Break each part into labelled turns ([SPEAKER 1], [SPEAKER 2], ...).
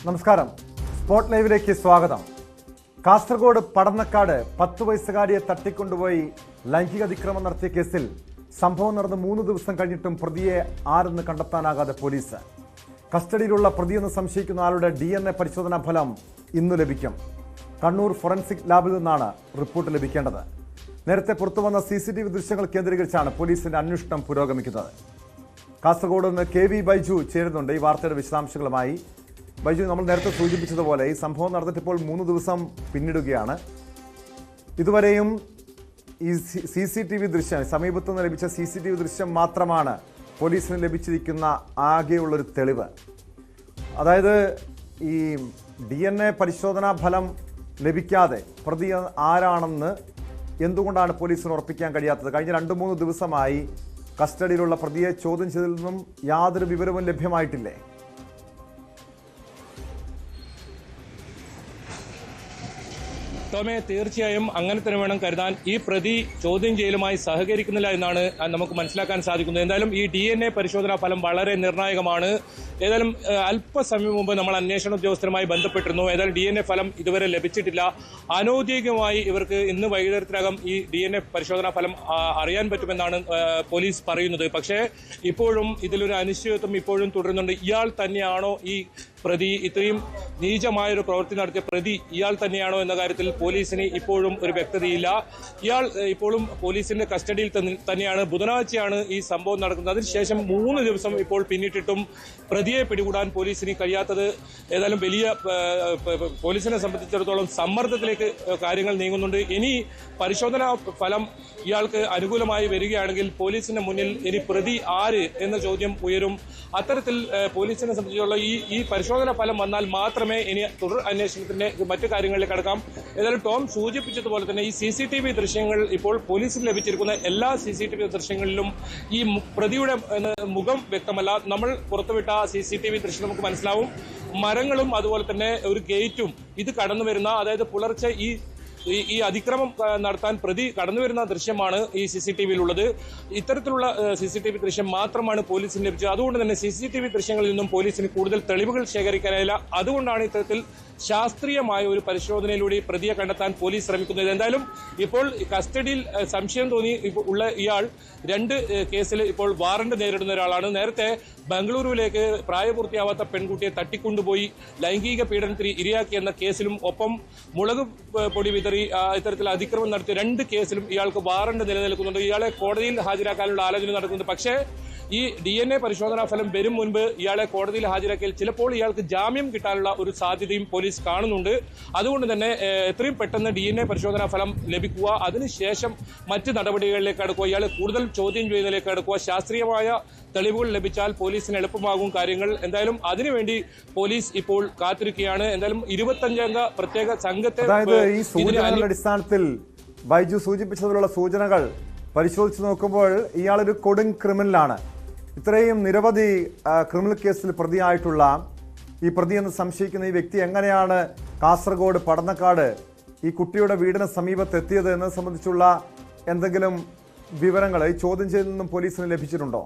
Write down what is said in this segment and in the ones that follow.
[SPEAKER 1] നമസ്കാരം. സ്പോട്ട് ലൈവിലേക്ക് സ്വാഗതം. കാസർഗോഡ് പടന്നക്കാട് 10 വയസ്സുകാരിയെ തട്ടിക്കൊണ്ടുപോയി ലൈംഗിക അതിക്രമം നടത്തിയ കേസിൽ സംഭവം നടന്ന് 3 ദിവസം കഴിഞ്ഞിട്ടും പ്രതിയെ ആരെന്ന് കണ്ടെത്താനാകാതെ പോലീസ്. കസ്റ്റഡിയിലുള്ള പ്രതിയെന്ന് സംശയിക്കുന്ന ആളുടെ DNA പരിശോധനാ ഫലം ഇന്ന് ലഭിക്കും. കണ്ണൂർ ഫോറൻസിക് ലാബിൽ നിന്നാണ് റിപ്പോർട്ട് ലഭിക്കേണ്ടത്. നേരത്തെ പുറത്തുവന്ന CCTV ദൃശ്യങ്ങൾ കേന്ദ്രീകരിച്ചാണ് പോലീസിന്റെ അന്വേഷണം പുരോഗമിക്കുന്നത്. കാസർഗോഡ് നിന്ന് KV ബൈജു ചേരുന്നുണ്ട് ഈ വാർത്തയുടെ വിശദാംശങ്ങളുമായി. ബൈജു, നമ്മൾ നേരത്തെ സൂചിപ്പിച്ചതുപോലെ ഈ സംഭവം നടന്നിട്ട് ഇപ്പോൾ 3 ദിവസം പിന്നിടുകയാണ്. ഇതുവരെയും ഈ CCTV ദൃശ്യം, സമീപത്തു നിന്ന് ലഭിച്ച CCTV ദൃശ്യം മാത്രമാണ് പോലീസിന് ലഭിച്ചിരിക്കുന്ന ആകെയുള്ളൊരു തെളിവ്. അതായത് ഈ DNA പരിശോധനാ ഫലം ലഭിക്കാതെ പ്രതി ആരാണെന്ന് എന്തുകൊണ്ടാണ് പോലീസിന് ഉറപ്പിക്കാൻ കഴിയാത്തത്? കഴിഞ്ഞ 2-3 ദിവസമായി കസ്റ്റഡിയിലുള്ള പ്രതിയെ ചോദ്യം ചെയ്തതിൽ നിന്നും യാതൊരു വിവരവും ലഭ്യമായിട്ടില്ലേ?
[SPEAKER 2] ടോമെ, തീർച്ചയായും അങ്ങനെ തന്നെ വേണം കരുതാൻ. ഈ പ്രതി ചോദ്യം ചെയ്യലുമായി സഹകരിക്കുന്നില്ല എന്നാണ് നമുക്ക് മനസ്സിലാക്കാൻ സാധിക്കുന്നത്. എന്തായാലും ഈ DNA പരിശോധനാ ഫലം വളരെ നിർണായകമാണ്. ഏതായാലും അല്പസമയം മുമ്പ് നമ്മൾ അന്വേഷണ ഉദ്യോഗസ്ഥരുമായി ബന്ധപ്പെട്ടിരുന്നു. ഏതായാലും DNA ഫലം ഇതുവരെ ലഭിച്ചിട്ടില്ല. അനൗദ്യോഗികമായി ഇവർക്ക് ഇന്ന് വൈകുന്നേരത്തിനകം ഈ DNA പരിശോധനാ ഫലം അറിയാൻ പറ്റുമെന്നാണ് പോലീസ് പറയുന്നത്. പക്ഷേ ഇപ്പോഴും ഇതിലൊരു അനിശ്ചിതത്വം ഇപ്പോഴും തുടരുന്നുണ്ട്. ഇയാൾ തന്നെയാണോ ഈ പ്രതി, ഇത്രയും നീചമായൊരു പ്രവൃത്തി നടത്തിയ പ്രതി ഇയാൾ തന്നെയാണോ എന്ന കാര്യത്തിൽ പോലീസിന് ഇപ്പോഴും ഒരു വ്യക്തതയില്ല. ഇയാൾ ഇപ്പോഴും പോലീസിന്റെ കസ്റ്റഡിയിൽ തന്നെയാണ്. ബുധനാഴ്ചയാണ് ഈ സംഭവം നടക്കുന്നത്. അതിനുശേഷം 3 ദിവസം ഇപ്പോൾ പിന്നിട്ടിട്ടും പ്രതിയെ പിടികൂടാൻ പോലീസിന് കഴിയാത്തത് ഏതായാലും വലിയ പോലീസിനെ സംബന്ധിച്ചിടത്തോളം സമ്മർദ്ദത്തിലേക്ക് കാര്യങ്ങൾ നീങ്ങുന്നുണ്ട്. ഇനി പരിശോധനാ ഫലം ഇയാൾക്ക് അനുകൂലമായി വരികയാണെങ്കിൽ പോലീസിന്റെ മുന്നിൽ ഇനി പ്രതി ആര് എന്ന ചോദ്യം ഉയരും. അത്തരത്തിൽ പോലീസിനെ സംബന്ധിച്ചുള്ള ഈ പരിശോധനാ ഫലം വന്നാൽ മാത്രമേ ഇനി തുടർ അന്വേഷണത്തിന്റെ മറ്റു കാര്യങ്ങളിലേക്ക് കടക്കാം. ഏതായാലും ടോം സൂചിപ്പിച്ചതുപോലെ തന്നെ ഈ CCTV ദൃശ്യങ്ങൾ ഇപ്പോൾ പോലീസിന് ലഭിച്ചിരിക്കുന്ന എല്ലാ CCTV ദൃശ്യങ്ങളിലും ഈ പ്രതിയുടെ മുഖം വ്യക്തമല്ല. നമ്മൾ പുറത്തുവിട്ട CCTV ദൃശ്യം നമുക്ക് മനസ്സിലാവും. മരങ്ങളും അതുപോലെ തന്നെ ഒരു ഗേറ്റും ഇത് കടന്നു വരുന്ന, അതായത് പുലർച്ചെ ഈ അതിക്രമം നടത്താൻ പ്രതി കടന്നു വരുന്ന ദൃശ്യമാണ് ഈ CCTVയിലുള്ളത്. ഇത്തരത്തിലുള്ള CCTV ദൃശ്യം മാത്രമാണ് പോലീസിന് ലഭിച്ചത്. അതുകൊണ്ട് തന്നെ CCTV ദൃശ്യങ്ങളിൽ നിന്നും പോലീസിന് കൂടുതൽ തെളിവുകൾ ശേഖരിക്കാനായില്ല. അതുകൊണ്ടാണ് ഇത്തരത്തിൽ ശാസ്ത്രീയമായ ഒരു പരിശോധനയിലൂടെ പ്രതിയെ കണ്ടെത്താൻ പോലീസ് ശ്രമിക്കുന്നത്. എന്തായാലും ഇപ്പോൾ കസ്റ്റഡിയിൽ സംശയം തോന്നി ഉള്ള ഇയാൾ 2 കേസിൽ ഇപ്പോൾ വാറണ്ട് നേരിടുന്ന ഒരാളാണ്. നേരത്തെ ബംഗളൂരുവിലേക്ക് പ്രായപൂർത്തിയാവാത്ത പെൺകുട്ടിയെ തട്ടിക്കൊണ്ടുപോയി ലൈംഗിക പീഡനത്തിന് ഇരയാക്കിയെന്ന കേസിലും ഒപ്പം മുളക് പൊടി വിതറി ഇത്തരത്തിൽ അതിക്രമം നടത്തിയ 2 കേസിലും ഇയാൾക്ക് വാറണ്ട് നിലനിൽക്കുന്നുണ്ട്. ഇയാളെ കോടതിയിൽ ഹാജരാക്കാനുള്ള ആലോചന നടക്കുന്നുണ്ട്. പക്ഷേ ഈ DNA പരിശോധനാ ഫലം വരും മുൻപ് ഇയാളെ കോടതിയിൽ ഹാജരാക്കിയാൽ ചിലപ്പോൾ ഇയാൾക്ക് ജാമ്യം കിട്ടാനുള്ള ഒരു സാധ്യതയും പോലീസ് കാണുന്നുണ്ട്. അതുകൊണ്ട് തന്നെ എത്രയും പെട്ടെന്ന് DNA പരിശോധനാ ഫലം ലഭിക്കുക, അതിനുശേഷം മറ്റ് നടപടികളിലേക്ക് കടക്കുക, ഇയാളെ കൂടുതൽ ചോദ്യം ചെയ്യുന്നതിലേക്ക് കടക്കുക. ശാസ്ത്രീയമായ തെളിവുകൾ ലഭിച്ചാൽ പോലീസിന് എളുപ്പമാകും കാര്യങ്ങൾ. എന്തായാലും അതിനുവേണ്ടി പോലീസ് ഇപ്പോൾ കാത്തിരിക്കുകയാണ്. എന്തായാലും 25-അംഗ പ്രത്യേക സംഘത്തെ
[SPEAKER 1] അടിസ്ഥാനത്തിൽ ബൈജു സൂചിപ്പിച്ചതിലുള്ള സൂചനകൾ പരിശോധിച്ച് നോക്കുമ്പോൾ ഇയാളൊരു കൊടും ക്രിമിനലാണ്. ഇത്രയും നിരവധി ക്രിമിനൽ കേസിൽ പ്രതിയായിട്ടുള്ള ഈ പ്രതിയെന്ന് സംശയിക്കുന്ന ഈ വ്യക്തി എങ്ങനെയാണ് കാസർഗോഡ് പടന്നക്കാട് ഈ കുട്ടിയുടെ വീടിന് സമീപത്ത് എത്തിയത് എന്നത് സംബന്ധിച്ചുള്ള എന്തെങ്കിലും വിവരങ്ങൾ ഈ ചോദ്യം ചെയ്തതിൽ നിന്നും പോലീസിന് ലഭിച്ചിട്ടുണ്ടോ?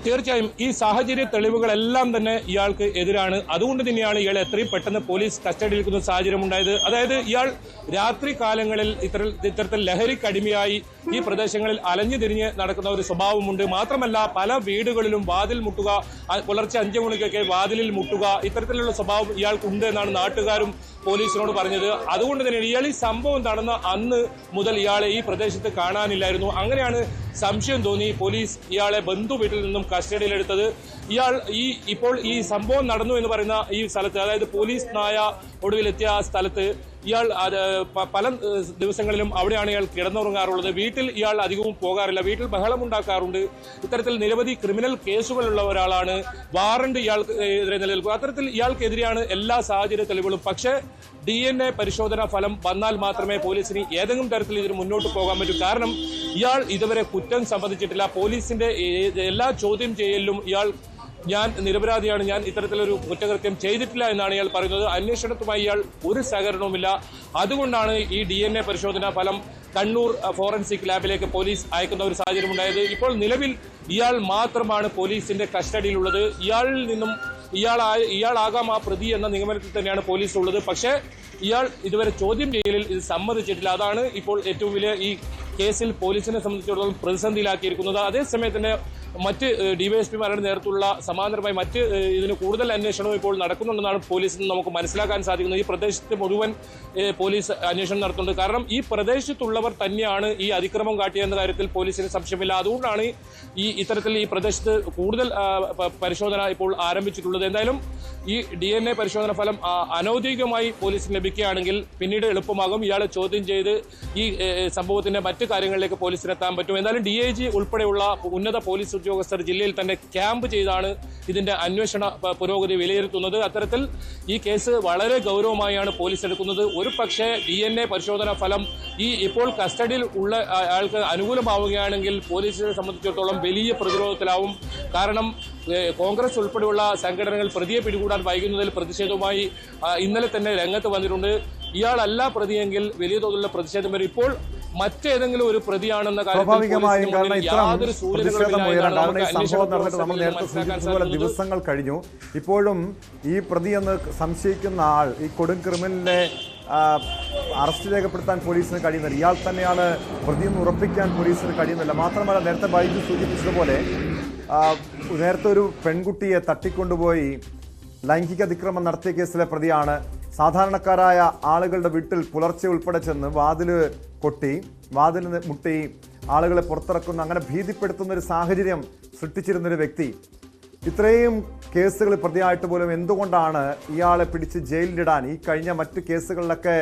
[SPEAKER 2] തീർച്ചയായും ഈ സാഹചര്യ തെളിവുകളെല്ലാം തന്നെ ഇയാൾക്ക് എതിരാണ്. അതുകൊണ്ട് തന്നെയാണ് ഇയാൾ എത്രയും പെട്ടെന്ന് പോലീസ് കസ്റ്റഡിയിൽ എടുക്കുന്ന സാഹചര്യം ഉണ്ടായത്. അതായത് ഇയാൾ രാത്രി കാലങ്ങളിൽ ഇത്തരത്തിൽ ലഹരിക്കടിമയായി ഈ പ്രദേശങ്ങളിൽ അലഞ്ഞു തിരിഞ്ഞ് നടക്കുന്ന ഒരു സ്വഭാവമുണ്ട്. മാത്രമല്ല പല വീടുകളിലും വാതിൽ മുട്ടുക, പുലർച്ചെ 5 മണിക്കൊക്കെ വാതിലിൽ മുട്ടുക, ഇത്തരത്തിലുള്ള സ്വഭാവം ഇയാൾക്കുണ്ട് എന്നാണ് നാട്ടുകാരും പോലീസിനോട് പറഞ്ഞത്. അതുകൊണ്ട് തന്നെ ഇയാൾ ഈ സംഭവം നടന്ന അന്ന് മുതൽ ഇയാളെ ഈ പ്രദേശത്ത് കാണാനില്ലായിരുന്നു. അങ്ങനെയാണ് സംശയം തോന്നി പോലീസ് ഇയാളെ ബന്ധു വീട്ടിൽ നിന്നും കസ്റ്റഡിയിലെടുത്തത്. ഇയാൾ ഇപ്പോൾ ഈ സംഭവം നടന്നു എന്ന് പറയുന്ന ഈ സ്ഥലത്ത്, അതായത് പോലീസ് നായ ഒടുവിലെത്തിയ ആ സ്ഥലത്ത് ഇയാൾ പല ദിവസങ്ങളിലും അവിടെയാണ് ഇയാൾ കിടന്നുറങ്ങാറുള്ളത്. വീട്ടിൽ ഇയാൾ അധികവും പോകാറില്ല. വീട്ടിൽ ബഹളമുണ്ടാക്കാറുണ്ട്. ഇത്തരത്തിൽ നിരവധി ക്രിമിനൽ കേസുകളുള്ള ഒരാളാണ്. വാറണ്ട് ഇയാൾക്ക് എതിരെ നിലനിൽക്കും. അത്തരത്തിൽ ഇയാൾക്കെതിരെയാണ് എല്ലാ സാഹചര്യ തെളിവുകളും. പക്ഷേ DNA പരിശോധനാ ഫലം വന്നാൽ മാത്രമേ പോലീസിന് ഏതെങ്കിലും തരത്തിൽ ഇതിന് മുന്നോട്ട് പോകാൻ പറ്റൂ. കാരണം ഇയാൾ ഇതുവരെ കുറ്റം സംബന്ധിച്ചിട്ടില്ല. പോലീസിന്റെ എല്ലാ ചോദ്യം ചെയ്യലിലും ഇയാൾ ഞാൻ നിരപരാധിയാണ്, ഞാൻ ഇത്തരത്തിലൊരു കുറ്റകൃത്യം ചെയ്തിട്ടില്ല എന്നാണ് ഇയാൾ പറയുന്നത്. അന്വേഷണത്തുമായി ഇയാൾ ഒരു സഹകരണവുമില്ല. അതുകൊണ്ടാണ് ഈ DNA പരിശോധനാ ഫലം കണ്ണൂർ ഫോറൻസിക് ലാബിലേക്ക് പോലീസ് അയക്കുന്ന ഒരു സാഹചര്യം ഉണ്ടായത്. ഇപ്പോൾ നിലവിൽ ഇയാൾ മാത്രമാണ് പോലീസിന്റെ കസ്റ്റഡിയിലുള്ളത്. ഇയാളിൽ നിന്നും ഇയാളാകാം ആ പ്രതി എന്ന നിഗമനത്തിൽ തന്നെയാണ് പോലീസ് ഉള്ളത്. പക്ഷേ ഇയാൾ ഇതുവരെ ചോദ്യം ചെയ്യലിൽ ഇത് സമ്മതിച്ചിട്ടില്ല. അതാണ് ഇപ്പോൾ ഏറ്റവും വലിയ ഈ കേസിൽ പോലീസിനെ സംബന്ധിച്ചിടത്തോളം പ്രതിസന്ധിയിലാക്കിയിരിക്കുന്നത്. അതേസമയം തന്നെ മറ്റ് ഡിവൈഎസ്പിമാരുടെ നേതൃത്വത്തിലുള്ള സമാന്തരമായി മറ്റ് ഇതിന് കൂടുതൽ അന്വേഷണവും ഇപ്പോൾ നടക്കുന്നുണ്ടെന്നാണ് പോലീസിൽ നിന്ന് നമുക്ക് മനസ്സിലാക്കാൻ സാധിക്കുന്നത്. ഈ പ്രദേശത്ത് മുഴുവൻ പോലീസ് അന്വേഷണം നടത്തുന്നുണ്ട്. കാരണം ഈ പ്രദേശത്തുള്ളവർ തന്നെയാണ് ഈ അതിക്രമം കാട്ടിയെന്ന കാര്യത്തിൽ പോലീസിന് സംശയമില്ല. അതുകൊണ്ടാണ് ഇത്തരത്തിൽ ഈ പ്രദേശത്ത് കൂടുതൽ പരിശോധന ഇപ്പോൾ ആരംഭിച്ചിട്ടുള്ളത്. എന്തായാലും ഈ DNA പരിശോധന ഫലം അനൌദ്യോഗികമായി പോലീസിന് ലഭിക്കുകയാണെങ്കിൽ പിന്നീട് എളുപ്പമാകും. ഇയാളെ ചോദ്യം ചെയ്ത് ഈ സംഭവത്തിന്റെ മറ്റു കാര്യങ്ങളിലേക്ക് പോലീസിനെത്താൻ പറ്റും. എന്തായാലും DIG ഉൾപ്പെടെയുള്ള ഉന്നത പോലീസ് ഉദ്യോഗസ്ഥർ ജില്ലയിൽ തന്നെ ക്യാമ്പ് ചെയ്താണ് ഇതിന്റെ അന്വേഷണ പുരോഗതി വിലയിരുത്തുന്നത്. അത്തരത്തിൽ ഈ കേസ് വളരെ ഗൗരവമായാണ് പോലീസ് എടുക്കുന്നത്. ഒരു പക്ഷേ DNA പരിശോധനാ ഫലം ഈ ഇപ്പോൾ കസ്റ്റഡിയിൽ ഉള്ള ആൾക്ക് അനുകൂലമാവുകയാണെങ്കിൽ പോലീസിനെ സംബന്ധിച്ചിടത്തോളം വലിയ പ്രതിരോധത്തിലാവും. കാരണം കോൺഗ്രസ് ഉൾപ്പെടെയുള്ള സംഘടനകൾ പ്രതിയെ പിടികൂടാൻ വൈകുന്നതിൽ പ്രതിഷേധവുമായി ഇന്നലെ തന്നെ രംഗത്ത് വന്നിട്ടുണ്ട്. ഇയാളല്ല പ്രതിയെങ്കിൽ വലിയ തോതിലുള്ള പ്രതിഷേധം വരും. ഇപ്പോൾ മറ്റേതെങ്കിലും ഒരു പ്രതിയാണെന്ന
[SPEAKER 1] സ്വാഭാവികമായും കാരണം ഇത്തരം പ്രതിഷേധം ഉയരാൻ കാരണം ഈ സംഭവം നടന്നിട്ട് നമ്മൾ നേരത്തെ സൂചിപ്പിച്ചതുപോലെ ദിവസങ്ങൾ കഴിഞ്ഞു. ഇപ്പോഴും ഈ പ്രതിയെന്ന് സംശയിക്കുന്ന ആൾ, ഈ കൊടും ക്രിമിനലിനെ അറസ്റ്റ് രേഖപ്പെടുത്താൻ പോലീസിന് കഴിയുന്നില്ല. ഇയാൾ തന്നെയാണ് പ്രതിയെന്ന് ഉറപ്പിക്കാൻ പോലീസിന് കഴിയുന്നില്ല. മാത്രമല്ല നേരത്തെ ബൈജു സൂചിപ്പിച്ചതുപോലെ നേരത്തെ ഒരു പെൺകുട്ടിയെ തട്ടിക്കൊണ്ടുപോയി ലൈംഗിക അതിക്രമം നടത്തിയ കേസിലെ പ്രതിയാണ്. സാധാരണക്കാരായ ആളുകളുടെ വീട്ടിൽ പുലർച്ചെ ഉൾപ്പെടെ ചെന്ന് വാതില് കൊട്ടി, വാതിൽ മുട്ടി ആളുകളെ പുറത്തിറക്കുന്ന, അങ്ങനെ ഭീതിപ്പെടുത്തുന്ന ഒരു സാഹചര്യം സൃഷ്ടിച്ചിരുന്നൊരു വ്യക്തി ഇത്രയും കേസുകൾ പ്രതിയായിട്ട് പോലും എന്തുകൊണ്ടാണ് ഇയാളെ പിടിച്ച് ജയിലിലിടാൻ, ഈ കഴിഞ്ഞ മറ്റു കേസുകളിലൊക്കെ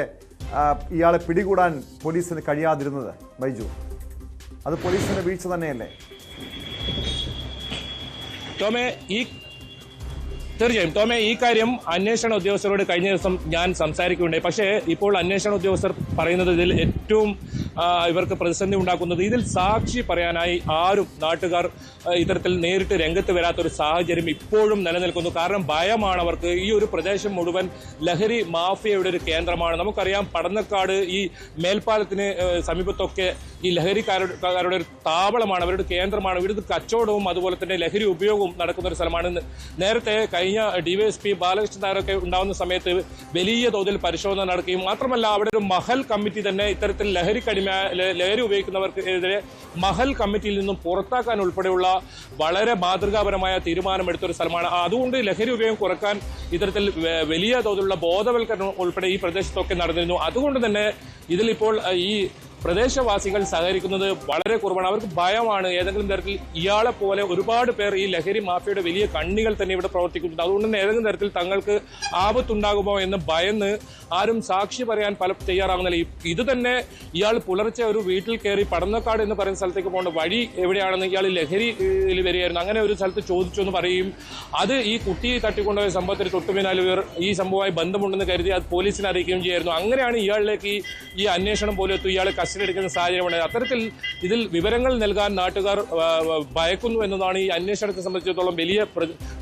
[SPEAKER 1] ഇയാളെ പിടികൂടാൻ പോലീസിന് കഴിയാതിരുന്നത്? ബൈജു, അത് പോലീസിന്റെ വീഴ്ച തന്നെയല്ലേ?
[SPEAKER 2] തീർച്ചയായും ടോമെ, ഈ കാര്യം അന്വേഷണ ഉദ്യോഗസ്ഥരോട് കഴിഞ്ഞ ദിവസം ഞാൻ സംസാരിക്കുകയുണ്ടായി. പക്ഷേ ഇപ്പോൾ അന്വേഷണ ഉദ്യോഗസ്ഥർ പറയുന്നത് ഇതിൽ ഏറ്റവും ഇവർക്ക് പ്രതിസന്ധി ഉണ്ടാക്കുന്നത് ഇതിൽ സാക്ഷി പറയാനായി ആരും നാട്ടുകാർ ഇത്തരത്തിൽ നേരിട്ട് രംഗത്ത് വരാത്തൊരു സാഹചര്യം ഇപ്പോഴും നിലനിൽക്കുന്നു. കാരണം ഭയമാണ് അവർക്ക്. ഈ ഒരു പ്രദേശം മുഴുവൻ ലഹരി മാഫിയയുടെ ഒരു കേന്ദ്രമാണ്. നമുക്കറിയാം പടന്നക്കാട് ഈ മേൽപ്പാലത്തിന് സമീപത്തൊക്കെ ഈ ലഹരിക്കാരുടെ ഒരു താവളമാണ്, അവരുടെ കേന്ദ്രമാണ്. ഇവിടുത്തെ കച്ചവടവും അതുപോലെ തന്നെ ലഹരി ഉപയോഗവും നടക്കുന്ന ഒരു സ്ഥലമാണ്. നേരത്തെ കഴിഞ്ഞ DYSP ബാലകൃഷ്ണൻ നായരൊക്കെ ഉണ്ടാകുന്ന സമയത്ത് വലിയ തോതിൽ പരിശോധന നടക്കുകയും മാത്രമല്ല അവിടെ ഒരു മഹൽ കമ്മിറ്റി തന്നെ ഇത്തരത്തിൽ ലഹരി ഉപയോഗിക്കുന്നവർക്കെതിരെ മഹൽ കമ്മിറ്റിയിൽ നിന്നും പുറത്താക്കാൻ ഉൾപ്പെടെയുള്ള വളരെ മാതൃകാപരമായ തീരുമാനമെടുത്തൊരു സ്ഥലമാണ്. അതുകൊണ്ട് ലഹരി ഉപയോഗം കുറക്കാൻ ഇത്തരത്തിൽ വലിയ തോതിലുള്ള ബോധവൽക്കരണം ഉൾപ്പെടെ ഈ പ്രദേശത്തൊക്കെ നടന്നിരുന്നു. അതുകൊണ്ട് തന്നെ ഇതിലിപ്പോൾ ഈ പ്രദേശവാസികൾ സഹകരിക്കുന്നത് വളരെ കുറവാണ്. അവർക്ക് ഭയമാണ്. ഏതെങ്കിലും തരത്തിൽ ഇയാളെ പോലെ ഒരുപാട് പേർ ഈ ലഹരി മാഫിയയുടെ വലിയ കണ്ണികൾ തന്നെ ഇവിടെ പ്രവർത്തിക്കുന്നുണ്ട്. അതുകൊണ്ട് തന്നെ ഏതെങ്കിലും തരത്തിൽ തങ്ങൾക്ക് ആപത്തുണ്ടാകുമോ എന്ന് ഭയന്ന് ആരും സാക്ഷി പറയാൻ തയ്യാറാകുന്നില്ല. ഇത് തന്നെ ഇയാൾ പുലർച്ചെ ഒരു വീട്ടിൽ കയറി പടന്നക്കാട് എന്ന് പറയുന്ന സ്ഥലത്തേക്ക് പോകേണ്ട വഴി എവിടെയാണെന്ന് ഇയാൾ ലഹരിയിൽ വരികയായിരുന്നു. അങ്ങനെ ഒരു സ്ഥലത്ത് ചോദിച്ചു എന്ന് പറയും. അത് ഈ കുട്ടിയെ തട്ടിക്കൊണ്ടുപോയ സംഭവത്തിന് തൊട്ടുപിന്നാലെ ഇവർ ഈ സംഭവമായി ബന്ധമുണ്ടെന്ന് കരുതി അത് പോലീസിനെ അറിയിക്കുകയും ചെയ്യായിരുന്നു. അങ്ങനെയാണ് ഇയാളിലേക്ക് ഈ അന്വേഷണം പോലും എത്തും, ഇയാളെ എടുക്കുന്ന സാഹചര്യമുണ്ട്. അത്തരത്തിൽ ഇതിൽ വിവരങ്ങൾ നൽകാൻ നാട്ടുകാർ ഭയക്കുന്നു എന്നതാണ് ഈ അന്വേഷണത്തെ സംബന്ധിച്ചിടത്തോളം വലിയ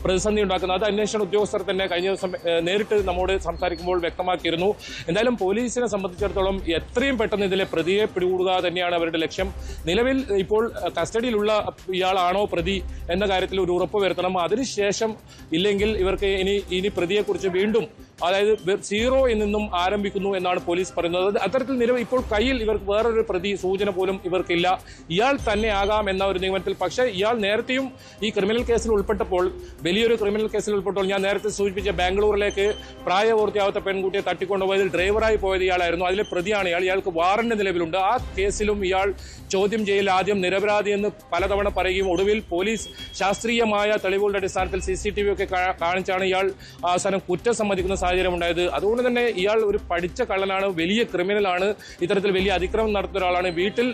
[SPEAKER 2] പ്രതിസന്ധി ഉണ്ടാക്കുന്നത്. അത് അന്വേഷണ ഉദ്യോഗസ്ഥർ തന്നെ കഴിഞ്ഞ ദിവസം നേരിട്ട് നമ്മോട് സംസാരിക്കുമ്പോൾ വ്യക്തമാക്കിയിരുന്നു. എന്തായാലും പോലീസിനെ സംബന്ധിച്ചിടത്തോളം എത്രയും പെട്ടെന്ന് ഇതിലെ പ്രതിയെ പിടികൂടുക തന്നെയാണ് അവരുടെ ലക്ഷ്യം. നിലവിൽ ഇപ്പോൾ കസ്റ്റഡിയിലുള്ള ഇയാളാണോ പ്രതി എന്ന കാര്യത്തിൽ ഒരു ഉറപ്പ് വരുത്തണം. അതിനുശേഷം ഇല്ലെങ്കിൽ ഇവർക്ക് ഇനി പ്രതിയെക്കുറിച്ച് വീണ്ടും, അതായത് 0 നിന്നും ആരംഭിക്കുന്നു എന്നാണ് പോലീസ് പറയുന്നത്. അത്തരത്തിൽ ഇപ്പോൾ കയ്യിൽ ഇവർക്ക് വേറൊരു പ്രതി സൂചന പോലും ഇവർക്കില്ല. ഇയാൾ തന്നെ ആകാം എന്ന ഒരു നിഗമനത്തിൽ. പക്ഷേ ഇയാൾ നേരത്തെയും ഈ ക്രിമിനൽ കേസിൽ ഉൾപ്പെട്ടപ്പോൾ, വലിയൊരു ക്രിമിനൽ കേസിൽ ഉൾപ്പെട്ടപ്പോൾ ഞാൻ നേരത്തെ സൂചിപ്പിച്ച ബാംഗ്ലൂരിലേക്ക് പ്രായപൂർത്തിയാവാത്ത പെൺകുട്ടിയെ തട്ടിക്കൊണ്ടുപോയതിൽ ഡ്രൈവറായി പോയത് ഇയാളായിരുന്നു. അതിലെ പ്രതിയാണ് ഇയാൾ. ഇയാൾക്ക് വാറന്റ് നിലവിലുണ്ട്. ആ കേസിലും ഇയാൾ ചോദ്യം ചെയ്യൽ ആദ്യം നിരപരാധി എന്ന് പലതവണ പറയുകയും ഒടുവിൽ പോലീസ് ശാസ്ത്രീയമായ തെളിവുകളുടെ അടിസ്ഥാനത്തിൽ CCTV ഒക്കെ കാണിച്ചാണ് ഇയാൾ അവസാനം കുറ്റം സമ്മതിക്കുന്ന സാഹചര്യം ഉണ്ടായത്. അതുകൊണ്ട് തന്നെ ഇയാൾ ഒരു പഠിച്ച കള്ളനാണ്, വലിയ ക്രിമിനലാണ്, ഇത്തരത്തിൽ വലിയ അതിക്രമം നടത്തുന്ന ഒരാളാണ്. വീട്ടിൽ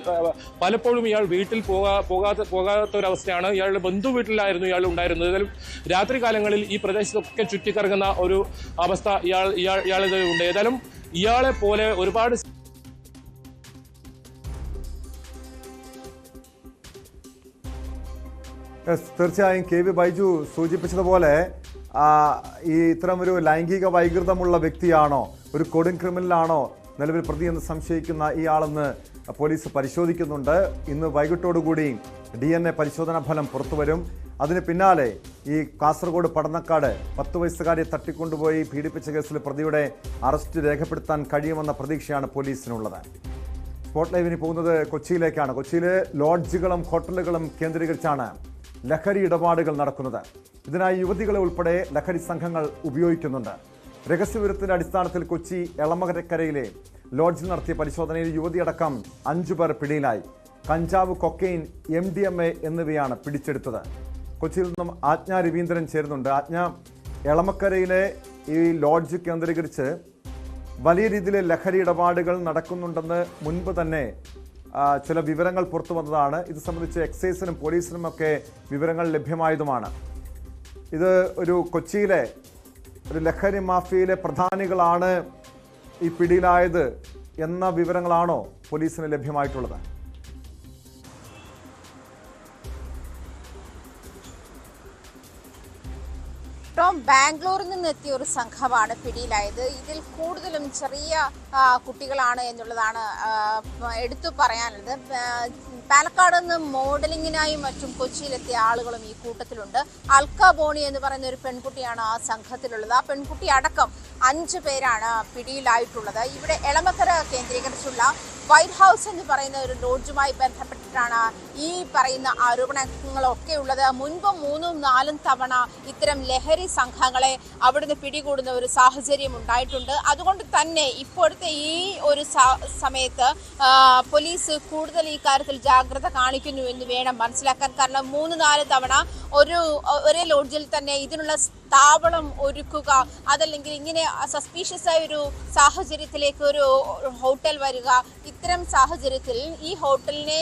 [SPEAKER 2] പലപ്പോഴും ഇയാൾ വീട്ടിൽ പോകാത്ത ഒരവസ്ഥയാണ്. ഇയാളുടെ ബന്ധു വീട്ടിലായിരുന്നു ഇയാൾ ഉണ്ടായിരുന്നത്. ഏതായാലും രാത്രി കാലങ്ങളിൽ ഈ പ്രദേശത്തൊക്കെ ചുറ്റിക്കറങ്ങുന്ന ഒരു അവസ്ഥ ഇയാളിത് ഉണ്ട്. ഏതായാലും ഇയാളെ പോലെ ഒരുപാട്
[SPEAKER 1] തീർച്ചയായും KV ബൈജു സൂചിപ്പിച്ചതുപോലെ ഈ ഇത്തരം ഒരു ലൈംഗിക വൈകൃതമുള്ള വ്യക്തിയാണോ, ഒരു കൊടും ക്രിമിനലാണോ നിലവിൽ പ്രതി എന്ന് സംശയിക്കുന്ന ഇയാളെന്ന് പോലീസ് പരിശോധിക്കുന്നുണ്ട്. ഇന്ന് വൈകിട്ടോടുകൂടി DNA പരിശോധനാ ഫലം പുറത്തുവരും. അതിന് പിന്നാലെ ഈ കാസർഗോഡ് പടന്നക്കാട് 10 വയസ്സുകാരിയെ തട്ടിക്കൊണ്ടുപോയി പീഡിപ്പിച്ച കേസിൽ പ്രതിയുടെ അറസ്റ്റ് രേഖപ്പെടുത്താൻ കഴിയുമെന്ന പ്രതീക്ഷയാണ് പോലീസിനുള്ളത്. സ്പോട്ട് ലൈവിന് പോകുന്നത് കൊച്ചിയിലേക്കാണ്. കൊച്ചിയിലെ ലോഡ്ജുകളും ഹോട്ടലുകളും കേന്ദ്രീകരിച്ചാണ് ലഹരി ഇടപാടുകൾ നടക്കുന്നത്. ഇതിനായി യുവതികളെ ഉൾപ്പെടെ ലഹരി സംഘങ്ങൾ ഉപയോഗിക്കുന്നുണ്ട്. രഹസ്യവിവരത്തിന്റെ അടിസ്ഥാനത്തിൽ കൊച്ചി എളമകരക്കരയിലെ ലോഡ്ജിൽ നടത്തിയ പരിശോധനയിൽ യുവതിയടക്കം 5 പേർ പിടിയിലായി. കഞ്ചാവ്, കൊക്കൈൻ, MDMA എന്നിവയാണ് പിടിച്ചെടുത്തത്. കൊച്ചിയിൽ നിന്നും ആജ്ഞ രവീന്ദ്രൻ ചേരുന്നുണ്ട്. ആജ്ഞ, എളമക്കരയിലെ ഈ ലോഡ്ജ് കേന്ദ്രീകരിച്ച് വലിയ രീതിയിൽ ലഹരി ഇടപാടുകൾ നടക്കുന്നുണ്ടെന്ന് മുൻപ് തന്നെ ചില വിവരങ്ങൾ പുറത്തു വന്നതാണ്. ഇത് സംബന്ധിച്ച് എക്സൈസിനും പോലീസിനുമൊക്കെ വിവരങ്ങൾ ലഭ്യമായതുമാണ്. ഇത് ഒരു കൊച്ചിയിലെ ഒരു ലഹരി മാഫിയയിലെ പ്രധാനികളാണ് ഈ പിടിയിലായത് എന്ന വിവരങ്ങളാണോ പോലീസിന് ലഭ്യമായിട്ടുള്ളത്?
[SPEAKER 3] ബാംഗ്ലൂരിൽ നിന്ന് എത്തിയ ഒരു സംഘമാണ് പിടിയിലായത്. ഇതിൽ കൂടുതലും ചെറിയ കുട്ടികളാണ് എന്നുള്ളതാണ് എടുത്തു പറയാനുള്ളത്. പാലക്കാട് നിന്ന് മോഡലിങ്ങിനായും മറ്റും കൊച്ചിയിലെത്തിയ ആളുകളും ഈ കൂട്ടത്തിലുണ്ട്. അൽക്ക ബോണി എന്ന് പറയുന്ന ഒരു പെൺകുട്ടിയാണ് ആ സംഘത്തിലുള്ളത്. ആ പെൺകുട്ടി അടക്കം 5 പേരാണ് പിടിയിലായിട്ടുള്ളത്. ഇവിടെ എളമക്കര കേന്ദ്രീകരിച്ചുള്ള വൈറ്റ് ഹൗസ് എന്ന് പറയുന്ന ഒരു ലോഡ്ജുമായി ബന്ധപ്പെട്ടിട്ടാണ് ഈ പറയുന്ന ആരോപണങ്ങളൊക്കെ ഉള്ളത്. മുൻപ് 3ഉം 4ഉം തവണ ഇത്തരം ലഹരി സംഘങ്ങളെ അവിടുന്ന് പിടികൂടുന്ന ഒരു സാഹചര്യം ഉണ്ടായിട്ടുണ്ട്. അതുകൊണ്ട് തന്നെ ഇപ്പോഴത്തെ ഈ ഒരു സമയത്ത് പോലീസ് കൂടുതൽ ഈ കാര്യത്തിൽ ജാഗ്രത കാണിക്കുന്നു എന്ന് വേണം മനസ്സിലാക്കാൻ. കാരണം 3-4 തവണ ഒരേ ലോഡ്ജിൽ തന്നെ ഇതിനുള്ള താവളം ഒരുക്കുക, അതല്ലെങ്കിൽ ഇങ്ങനെ സസ്പീഷ്യസ് ആയ ഒരു സാഹചര്യത്തിലേക്ക് ഒരു ഹോട്ടൽ വരിക, ഇത്തരം സാഹചര്യത്തിൽ ഈ ഹോട്ടലിനെ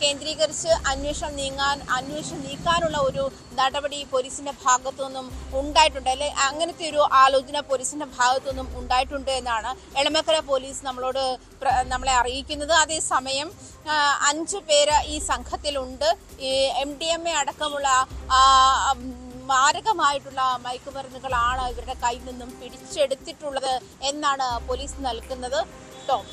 [SPEAKER 3] കേന്ദ്രീകരിച്ച് അന്വേഷണം നീക്കാനുള്ള ഒരു നടപടി പോലീസിന്റെ ഭാഗത്തു നിന്നും ഉണ്ടായിട്ടുണ്ട്. അല്ലെ, അങ്ങനത്തെ ഒരു ആലോചന പോലീസിന്റെ ഭാഗത്തു നിന്നും ഉണ്ടായിട്ടുണ്ട് എന്നാണ് എളമക്കര പോലീസ് നമ്മളെ അറിയിക്കുന്നത്. അതേസമയം 5 പേര് ഈ സംഘത്തിലുണ്ട്. ഈ MDMA അടക്കമുള്ള മാരകമായിട്ടുള്ള മയക്കുമരുന്നുകളാണ് ഇവരുടെ കയ്യിൽ നിന്നും പിടിച്ചെടുത്തിട്ടുള്ളത് എന്നാണ് പോലീസ് നൽകുന്നത്. ടോം,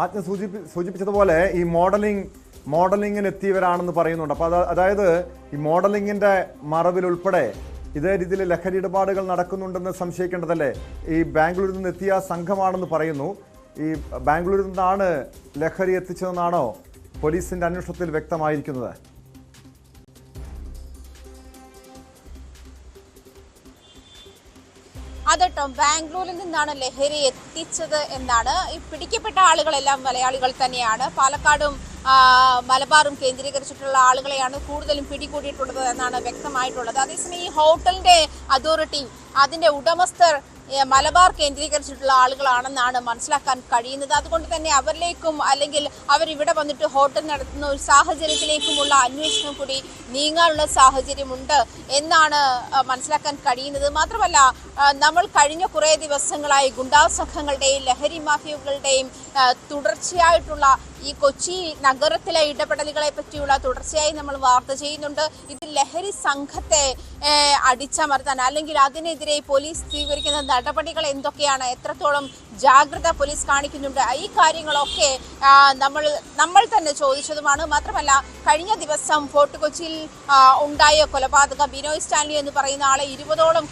[SPEAKER 1] ആജ്ഞ സൂചിപ്പിച്ചതുപോലെ ഈ മോഡലിങ്ങിന് എത്തിയവരാണെന്ന് പറയുന്നുണ്ട്. അപ്പോൾ അതായത് ഈ മോഡലിങ്ങിന്റെ മറവിൽ ഉൾപ്പെടെ ഇതേ രീതിയിൽ ലഹരി ഇടപാടുകൾ നടക്കുന്നുണ്ടെന്ന് സംശയിക്കേണ്ടതല്ലേ? ഈ ബാംഗ്ലൂരിൽ നിന്ന് എത്തിയ സംഘമാണെന്ന് പറയുന്നു. ഈ ബാംഗ്ലൂരിൽ നിന്നാണ് ലഹരി എത്തിച്ചതെന്നാണോ പോലീസിന്റെ അന്വേഷണത്തിൽ വ്യക്തമായിരിക്കുന്നത്?
[SPEAKER 3] അതെട്ടോ, ബാംഗ്ലൂരിൽ നിന്നാണ് ലഹരി എത്തിച്ചത് എന്നാണ്. ഈ പിടിക്കപ്പെട്ട ആളുകളെല്ലാം മലയാളികൾ തന്നെയാണ്. പാലക്കാടും മലബാറും കേന്ദ്രീകരിച്ചിട്ടുള്ള ആളുകളെയാണ് കൂടുതലും പിടികൂടിയിട്ടുള്ളത് എന്നാണ് വ്യക്തമായിട്ടുള്ളത്. അതേസമയം ഈ ഹോട്ടലിന്റെ അതോറിറ്റി, അതിന്റെ ഉടമസ്ഥർ മലബാർ കേന്ദ്രീകരിച്ചിട്ടുള്ള ആളുകളാണെന്നാണ് മനസ്സിലാക്കാൻ കഴിയുന്നത്. അതുകൊണ്ട് തന്നെ അവരിലേക്കും അല്ലെങ്കിൽ അവരിവിടെ വന്നിട്ട് ഹോട്ടൽ നടത്തുന്ന ഒരു സാഹചര്യത്തിലേക്കുമുള്ള അന്വേഷണം കൂടി നീങ്ങാനുള്ള സാഹചര്യമുണ്ട് എന്നാണ് മനസ്സിലാക്കാൻ കഴിയുന്നത്. മാത്രമല്ല, നമ്മൾ കഴിഞ്ഞ കുറേ ദിവസങ്ങളായി ഗുണ്ടാ സംഘങ്ങളുടെയും ലഹരി മാഫിയകളുടെയും തുടർച്ചയായിട്ടുള്ള ഈ കൊച്ചി നഗരത്തിലെ ഇടപെടലുകളെ പറ്റിയുള്ള തുടർച്ചയായി നമ്മൾ വാർത്ത ചെയ്യുന്നുണ്ട്. ഇത് ലഹരി സംഘത്തെ അടിച്ചമർത്താൻ അല്ലെങ്കിൽ അതിനെതിരെ പോലീസ് സ്വീകരിക്കുന്ന നടപടികൾ എന്തൊക്കെയാണ്, എത്രത്തോളം ജാഗ്രത പോലീസ് കാണിക്കുന്നുണ്ട്, ഈ കാര്യങ്ങളൊക്കെ നമ്മൾ തന്നെ ചോദിച്ചതുമാണ്. മാത്രമല്ല, കഴിഞ്ഞ ദിവസം ഫോർട്ട് കൊച്ചിയിൽ ഉണ്ടായ കൊലപാതകം, ബിനോയ് സ്റ്റാൻലി എന്ന് പറയുന്ന ആളെ 20ഓളം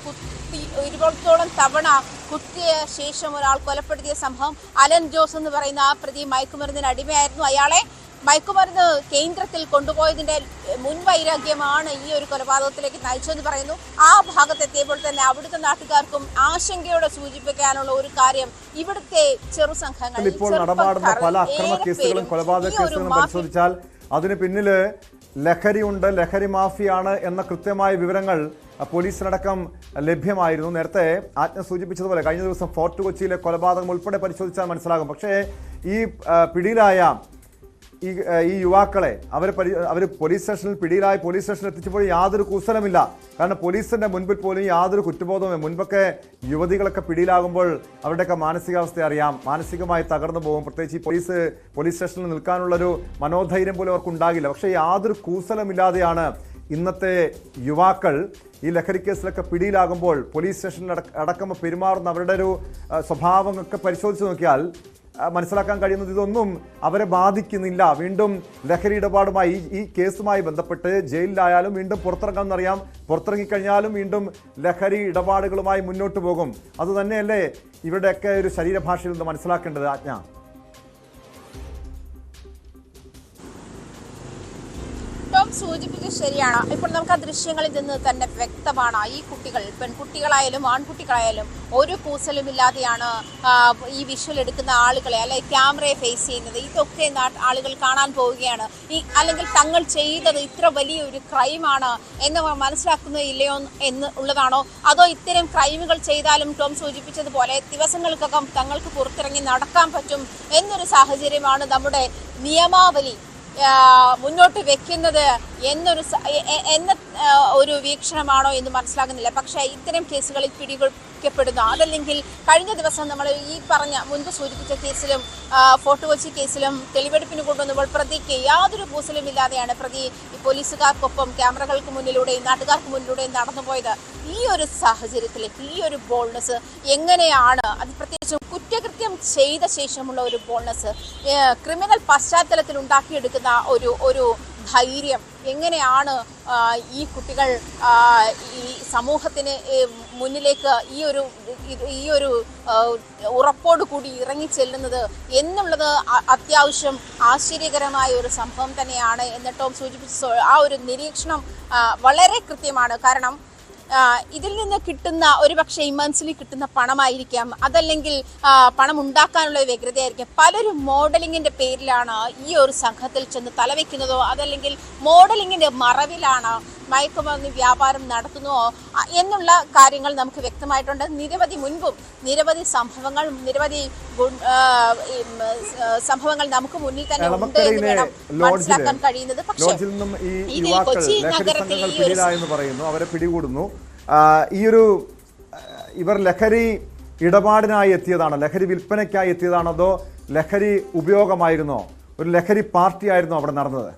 [SPEAKER 3] തവണ കുത്തിയ ശേഷം ഒരാൾ കൊലപ്പെടുത്തിയ സംഭവം, അലൻ ജോസ് എന്ന് പറയുന്ന ആ പ്രതി മയക്കുമരുന്നിന് അടിമയായിരുന്നു. അയാളെ മയക്കുമരുന്ന് കേന്ദ്രത്തിൽ കൊണ്ടുപോയതിന്റെ മുൻവൈരാഗ്യമാണ് ഈ ഒരു കൊലപാതകത്തിലേക്ക് നയിച്ചതെന്ന് പറയുന്നു. ആ ഭാഗത്തെത്തിയപ്പോൾ തന്നെ അവിടുത്തെ നാട്ടുകാർക്കും ആശങ്കയോടെ സൂചിപ്പിക്കാനുള്ള ഒരു കാര്യം, ഇവിടുത്തെ ചെറുസംഘങ്ങൾ
[SPEAKER 1] ഇപ്പോൾ നടമാടുന്ന പല അക്രമ കേസുകളും കൊലപാതക കേസുകളും പരിശോധിച്ചാൽ അതിന് പിന്നില് ലഹരിയുണ്ട്, ലഹരി മാഫിയാണ് എന്ന കൃത്യമായ വിവരങ്ങൾ പോലീസിനടക്കം ലഭ്യമായിരുന്നു. നേരത്തെ ആജ്ഞ സൂചിപ്പിച്ചതുപോലെ കഴിഞ്ഞ ദിവസം ഫോർട്ട് കൊച്ചിയിലെ കൊലപാതകം ഉൾപ്പെടെ പരിശോധിച്ചാൽ മനസ്സിലാകും. പക്ഷേ ഈ പിടിയിലായ ഈ യുവാക്കളെ അവർ പോലീസ് സ്റ്റേഷനിൽ പിടിയിലായി പോലീസ് സ്റ്റേഷനിൽ എത്തിച്ചപ്പോൾ യാതൊരു കൂസലമില്ല. കാരണം പോലീസിന്റെ മുൻപിൽ പോലും യാതൊരു കുറ്റബോധവും. മുൻപൊക്കെ യുവതികളൊക്കെ പിടിയിലാകുമ്പോൾ അവരുടെയൊക്കെ മാനസികാവസ്ഥ അറിയാം, മാനസികമായി തകർന്നു പോകും. പ്രത്യേകിച്ച് ഈ പോലീസ് സ്റ്റേഷനിൽ നിൽക്കാനുള്ളൊരു മനോധൈര്യം പോലും അവർക്ക് ഉണ്ടാകില്ല. പക്ഷേ യാതൊരു കൂസലമില്ലാതെയാണ് ഇന്നത്തെ യുവാക്കൾ ഈ ലഹരി കേസിലൊക്കെ പിടിയിലാകുമ്പോൾ പോലീസ് സ്റ്റേഷനിൽ അടക്കം പെരുമാറുന്ന അവരുടെ ഒരു സ്വഭാവമൊക്കെ പരിശോധിച്ച് നോക്കിയാൽ മനസ്സിലാക്കാൻ കഴിയുന്നത് ഇതൊന്നും അവരെ ബാധിക്കുന്നില്ല. വീണ്ടും ലഹരി ഇടപാടുമായി ഈ കേസുമായി ബന്ധപ്പെട്ട് ജയിലിലായാലും വീണ്ടും പുറത്തിറങ്ങാമെന്നറിയാം. പുറത്തിറങ്ങിക്കഴിഞ്ഞാലും വീണ്ടും ലഹരി ഇടപാടുകളുമായി മുന്നോട്ട് പോകും. അതുതന്നെയല്ലേ ഇവരുടെയൊക്കെ ഒരു ശരീരഭാഷയിൽ നിന്ന് മനസ്സിലാക്കേണ്ടത് ആജ്ഞ?
[SPEAKER 3] സൂചിപ്പിച്ചത് ശരിയാണ്. ഇപ്പോൾ നമുക്ക് ആ ദൃശ്യങ്ങളിൽ നിന്ന് തന്നെ വ്യക്തമാണ് ഈ കുട്ടികൾ, പെൺകുട്ടികളായാലും ആൺകുട്ടികളായാലും ഒരു കൂസലുമില്ലാതെയാണ് ഈ വിഷ്വൽ എടുക്കുന്ന ആളുകളെ അല്ലെങ്കിൽ ക്യാമറയെ ഫേസ് ചെയ്യുന്നത്. ഇതൊക്കെ ആളുകൾ കാണാൻ പോവുകയാണ്. അല്ലെങ്കിൽ തങ്ങൾ ചെയ്തത് ഇത്ര വലിയൊരു ക്രൈമാണ് എന്ന് മനസ്സിലാക്കുന്നില്ലയോ എന്ന് ഉള്ളതാണോ, അതോ ഇത്തരം ക്രൈമുകൾ ചെയ്താലും ടോം സൂചിപ്പിച്ചതുപോലെ ദിവസങ്ങൾക്കകം തങ്ങൾക്ക് പുറത്തിറങ്ങി നടക്കാൻ പറ്റും എന്നൊരു സാഹചര്യമാണ് നമ്മുടെ നിയമാവലി മുന്നോട്ട് വെക്കുന്നത് എന്ന ഒരു വീക്ഷണമാണോ എന്ന് മനസ്സിലാകുന്നില്ല. പക്ഷേ ഇത്തരം കേസുകളിൽ പിടിക്കപ്പെടുന്ന അതല്ലെങ്കിൽ കഴിഞ്ഞ ദിവസം നമ്മൾ ഈ പറഞ്ഞ മുൻപ് സൂചിപ്പിച്ച കേസിലും ഫോർട്ട് കൊച്ചി കേസിലും തെളിവെടുപ്പിന് കൊണ്ടുവന്നപ്പോൾ പ്രതിക്ക് യാതൊരു കൂസലുമില്ലാതെയാണ് പ്രതി പോലീസുകാർക്കൊപ്പം ക്യാമറകൾക്ക് മുന്നിലൂടെയും നാട്ടുകാർക്ക് മുന്നിലൂടെയും നടന്നുപോയത്. ഈ ഒരു സാഹചര്യത്തിലേക്ക് ഈ ഒരു ബോൾഡ്നെസ് എങ്ങനെയാണ്, അത് പ്രത്യേകിച്ചും കുറ്റകൃത്യം ചെയ്ത ശേഷമുള്ള ഒരു ബോൾഡ്നെസ്, ക്രിമിനൽ പശ്ചാത്തലത്തിൽ ഉണ്ടാക്കിയെടുക്കുന്ന ഒരു ധൈര്യം എങ്ങനെയാണ് ഈ കുട്ടികൾ ഈ സമൂഹത്തിന് മുന്നിലേക്ക് ഈ ഒരു ഉറപ്പോടു കൂടി ഇറങ്ങിച്ചെല്ലുന്നത് എന്നുള്ളത് അത്യാവശ്യം ആശ്ചര്യകരമായ ഒരു സംഭവം തന്നെയാണ്. എന്നിട്ടും സൂചിപ്പിച്ച ആ ഒരു നിരീക്ഷണം വളരെ കൃത്യമാണ്. കാരണം ഇതിൽ നിന്ന് കിട്ടുന്ന ഒരുപക്ഷെ ഇമ്മൻസിലി കിട്ടുന്ന പണമായിരിക്കാം, അതല്ലെങ്കിൽ പണം ഉണ്ടാക്കാനുള്ള വ്യഗ്രതയായിരിക്കാം. പലരും മോഡലിങ്ങിന്റെ പേരിലാണ് ഈ ഒരു സംഘത്തിൽ ചെന്ന് തലവെക്കുന്നതോ അതല്ലെങ്കിൽ മോഡലിങ്ങിന്റെ മറവിലാണ് മയക്കുമരുന്ന് വ്യാപാരം നടത്തുന്നോ എന്നുള്ള കാര്യങ്ങൾ നമുക്ക് വ്യക്തമായിട്ടുണ്ട്. മുൻപും നിരവധി സംഭവങ്ങൾ നമുക്ക് മുന്നിൽ തന്നെ ഉണ്ട് എന്ന് വേണം മനസ്സിലാക്കാൻ കഴിയുന്നത്. പക്ഷേ ഇതിൽ കൊച്ചി നഗരത്തിൽ
[SPEAKER 1] പറയുന്നു അവരെ പിടികൂടുന്നു. ഇവർ ലഹരി ഇടപാടിനായി എത്തിയതാണോ, ലഹരി വിൽപ്പനയ്ക്കായി എത്തിയതാണോ, അതോ ലഹരി ഉപയോഗമായിരുന്നോ, ഒരു ലഹരി പാർട്ടി ആയിരുന്നോ അവിടെ നടന്നത്?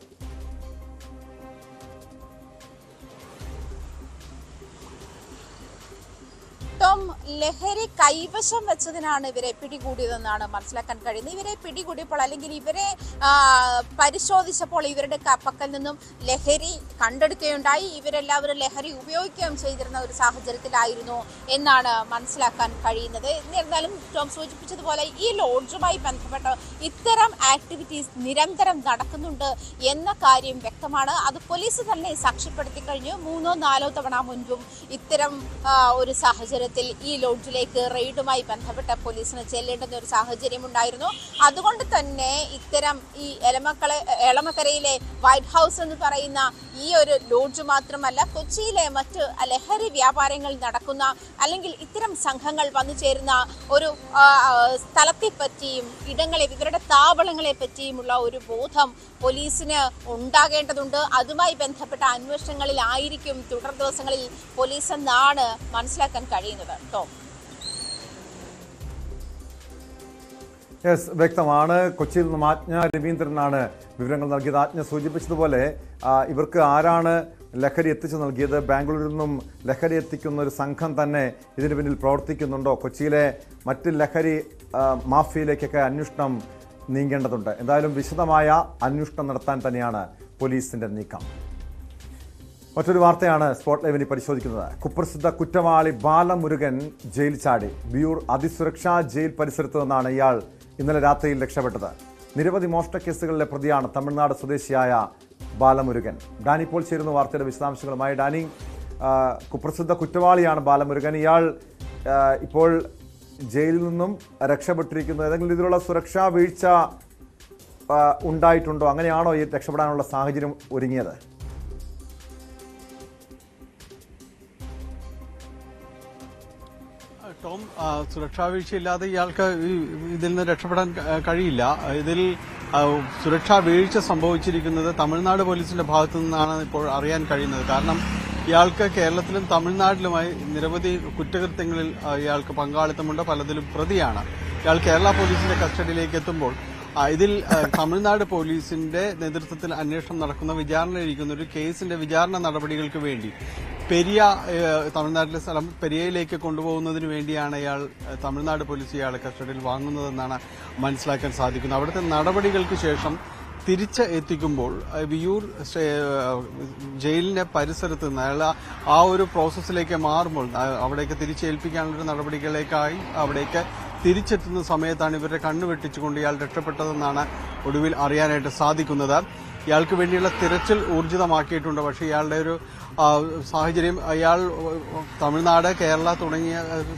[SPEAKER 3] ലഹരി കൈവശം വെച്ചതിനാണ് ഇവരെ പിടികൂടിയതെന്നാണ് മനസ്സിലാക്കാൻ കഴിയുന്നത്. ഇവരെ പിടികൂടിയപ്പോൾ അല്ലെങ്കിൽ ഇവരെ പരിശോധിച്ചപ്പോൾ ഇവരുടെ പക്കൽ നിന്നും ലഹരി കണ്ടെടുക്കുകയുണ്ടായി. ഇവരെല്ലാവരും ലഹരി ഉപയോഗിക്കുകയും ചെയ്തിരുന്ന ഒരു സാഹചര്യത്തിലായിരുന്നു എന്നാണ് മനസ്സിലാക്കാൻ കഴിയുന്നത്. എന്നിരുന്നാലും ടോം സൂചിപ്പിച്ചതുപോലെ ഈ ലോഡ്ജുമായി ബന്ധപ്പെട്ട് ഇത്തരം ആക്ടിവിറ്റീസ് നിരന്തരം നടക്കുന്നുണ്ട് എന്ന കാര്യം വ്യക്തമാണ്. അത് പോലീസ് തന്നെ സാക്ഷ്യപ്പെടുത്തി കഴിഞ്ഞു. 3-4 തവണ മുൻപും ഇത്തരം ഒരു സാഹചര്യത്തിൽ ഈ ലോഡ്ജിലേക്ക് റെയ്ഡുമായി ബന്ധപ്പെട്ട പോലീസിന് ചെല്ലേണ്ടുന്ന ഒരു സാഹചര്യം ഉണ്ടായിരുന്നു. അതുകൊണ്ട് തന്നെ ഇത്തരം ഈ എളമക്കരയിലെ വൈറ്റ് ഹൗസ് എന്ന് പറയുന്ന ഈ ഒരു ലോഡ്ജ് മാത്രമല്ല, കൊച്ചിയിലെ മറ്റ് ലഹരി വ്യാപാരങ്ങൾ നടക്കുന്ന അല്ലെങ്കിൽ ഇത്തരം സംഘങ്ങൾ വന്നു ചേരുന്ന ഒരു സ്ഥലത്തെ പറ്റിയും ഇവരുടെ താവളങ്ങളെ പറ്റിയുമുള്ള ഒരു ബോധം പോലീസിന് ഉണ്ടാകേണ്ടതുണ്ട്. അതുമായി ബന്ധപ്പെട്ട അന്വേഷണങ്ങളിലായിരിക്കും തുടർ ദിവസങ്ങളിൽ പോലീസ് എന്നാണ് മനസ്സിലാക്കാൻ കഴിയുന്നത്.
[SPEAKER 1] വ്യക്തമാണ്. കൊച്ചിയിൽ നിന്നും ആജ്ഞ രവീന്ദ്രനാണ് വിവരങ്ങൾ നൽകിയത്. ആജ്ഞ സൂചിപ്പിച്ചതുപോലെ ഇവർക്ക് ആരാണ് ലഹരി എത്തിച്ചു നൽകിയത്, ബാംഗ്ലൂരിൽ നിന്നും ലഹരി എത്തിക്കുന്ന ഒരു സംഘം തന്നെ ഇതിന് പിന്നിൽ പ്രവർത്തിക്കുന്നുണ്ടോ, കൊച്ചിയിലെ മറ്റ് ലഹരി മാഫിയയിലേക്കൊക്കെ അന്വേഷണം നീങ്ങേണ്ടതുണ്ട്. എന്തായാലും വിശദമായ അന്വേഷണം നടത്താൻ തന്നെയാണ് പോലീസിന്റെ നീക്കം. മറ്റൊരു വാർത്തയാണ് സ്പോട്ട് ലൈവിന് പരിശോധിക്കുന്നത്. കുപ്രസിദ്ധ കുറ്റവാളി ബാലമുരുകൻ ജയിൽ ചാടി. വിയൂർ അതിസുരക്ഷാ ജയിൽ പരിസരത്ത് നിന്നാണ് ഇയാൾ ഇന്നലെ രാത്രിയിൽ രക്ഷപ്പെട്ടത്. നിരവധി മോഷണ കേസുകളിലെ പ്രതിയാണ് തമിഴ്നാട് സ്വദേശിയായ ബാലമുരുകൻ. ഡാനി പോൾ ചേരുന്ന വാർത്തയുടെ വിശദാംശങ്ങളുമായി. ഡാനി, കുപ്രസിദ്ധ കുറ്റവാളിയാണ് ബാലമുരുകൻ. ഇയാൾ ഇപ്പോൾ ജയിലിൽ നിന്നും രക്ഷപ്പെട്ടിരിക്കുന്നു. ഏതെങ്കിലും രീതിയിലുള്ള സുരക്ഷാ വീഴ്ച ഉണ്ടായിട്ടുണ്ടോ? അങ്ങനെയാണോ ഈ രക്ഷപ്പെടാനുള്ള സാഹചര്യം ഒരുങ്ങിയത്?
[SPEAKER 4] ടോം, സുരക്ഷാ വീഴ്ചയില്ലാതെ ഇയാൾക്ക് ഇതിൽ നിന്ന് രക്ഷപ്പെടാൻ കഴിയില്ല. ഇതിൽ സുരക്ഷാ വീഴ്ച സംഭവിച്ചിരിക്കുന്നത് തമിഴ്നാട് പോലീസിന്റെ ഭാഗത്തു നിന്നാണ് ഇപ്പോൾ അറിയാൻ കഴിയുന്നത്. കാരണം ഇയാൾക്ക് കേരളത്തിലും തമിഴ്നാട്ടിലുമായി നിരവധി കുറ്റകൃത്യങ്ങളിൽ ഇയാൾക്ക് പങ്കാളിത്തമുണ്ട്, പലതിലും പ്രതിയാണ്. ഇയാൾ കേരള പോലീസിന്റെ കസ്റ്റഡിയിലേക്ക് എത്തുമ്പോൾ ഇതിൽ തമിഴ്നാട് പോലീസിന്റെ നേതൃത്വത്തിൽ അന്വേഷണം നടക്കുന്ന വിചാരണയിരിക്കുന്ന ഒരു കേസിന്റെ വിചാരണ നടപടികൾക്ക് വേണ്ടി തമിഴ്നാട്ടിലെ സ്ഥലം പെരിയയിലേക്ക് കൊണ്ടുപോകുന്നതിന് വേണ്ടിയാണ് ഇയാൾ തമിഴ്നാട് പോലീസ് ഇയാളെ കസ്റ്റഡിയിൽ വാങ്ങുന്നതെന്നാണ് മനസ്സിലാക്കാൻ സാധിക്കുന്നത്. അവിടുത്തെ നടപടികൾക്ക് ശേഷം തിരിച്ച് എത്തിക്കുമ്പോൾ വിയൂർ ജയിലിന്റെ പരിസരത്ത് നിന്ന് അയാൾ ആ ഒരു പ്രോസസ്സിലേക്ക് മാറുമ്പോൾ അവിടേക്ക് തിരിച്ചേൽപ്പിക്കാനുള്ള നടപടികളിലേക്കായി അവിടേക്ക് തിരിച്ചെത്തുന്ന സമയത്താണ് ഇവരുടെ കണ്ണു വെട്ടിച്ചുകൊണ്ട് ഇയാൾ രക്ഷപ്പെട്ടതെന്നാണ് ഒടുവിൽ അറിയാനായിട്ട് സാധിക്കുന്നത്. ഇയാൾക്ക് വേണ്ടിയുള്ള തിരച്ചിൽ ഊർജിതമാക്കിയിട്ടുണ്ട്. പക്ഷേ ഇയാളുടെ ഒരു സാഹചര്യം, അയാൾ തമിഴ്നാട്, കേരള തുടങ്ങിയ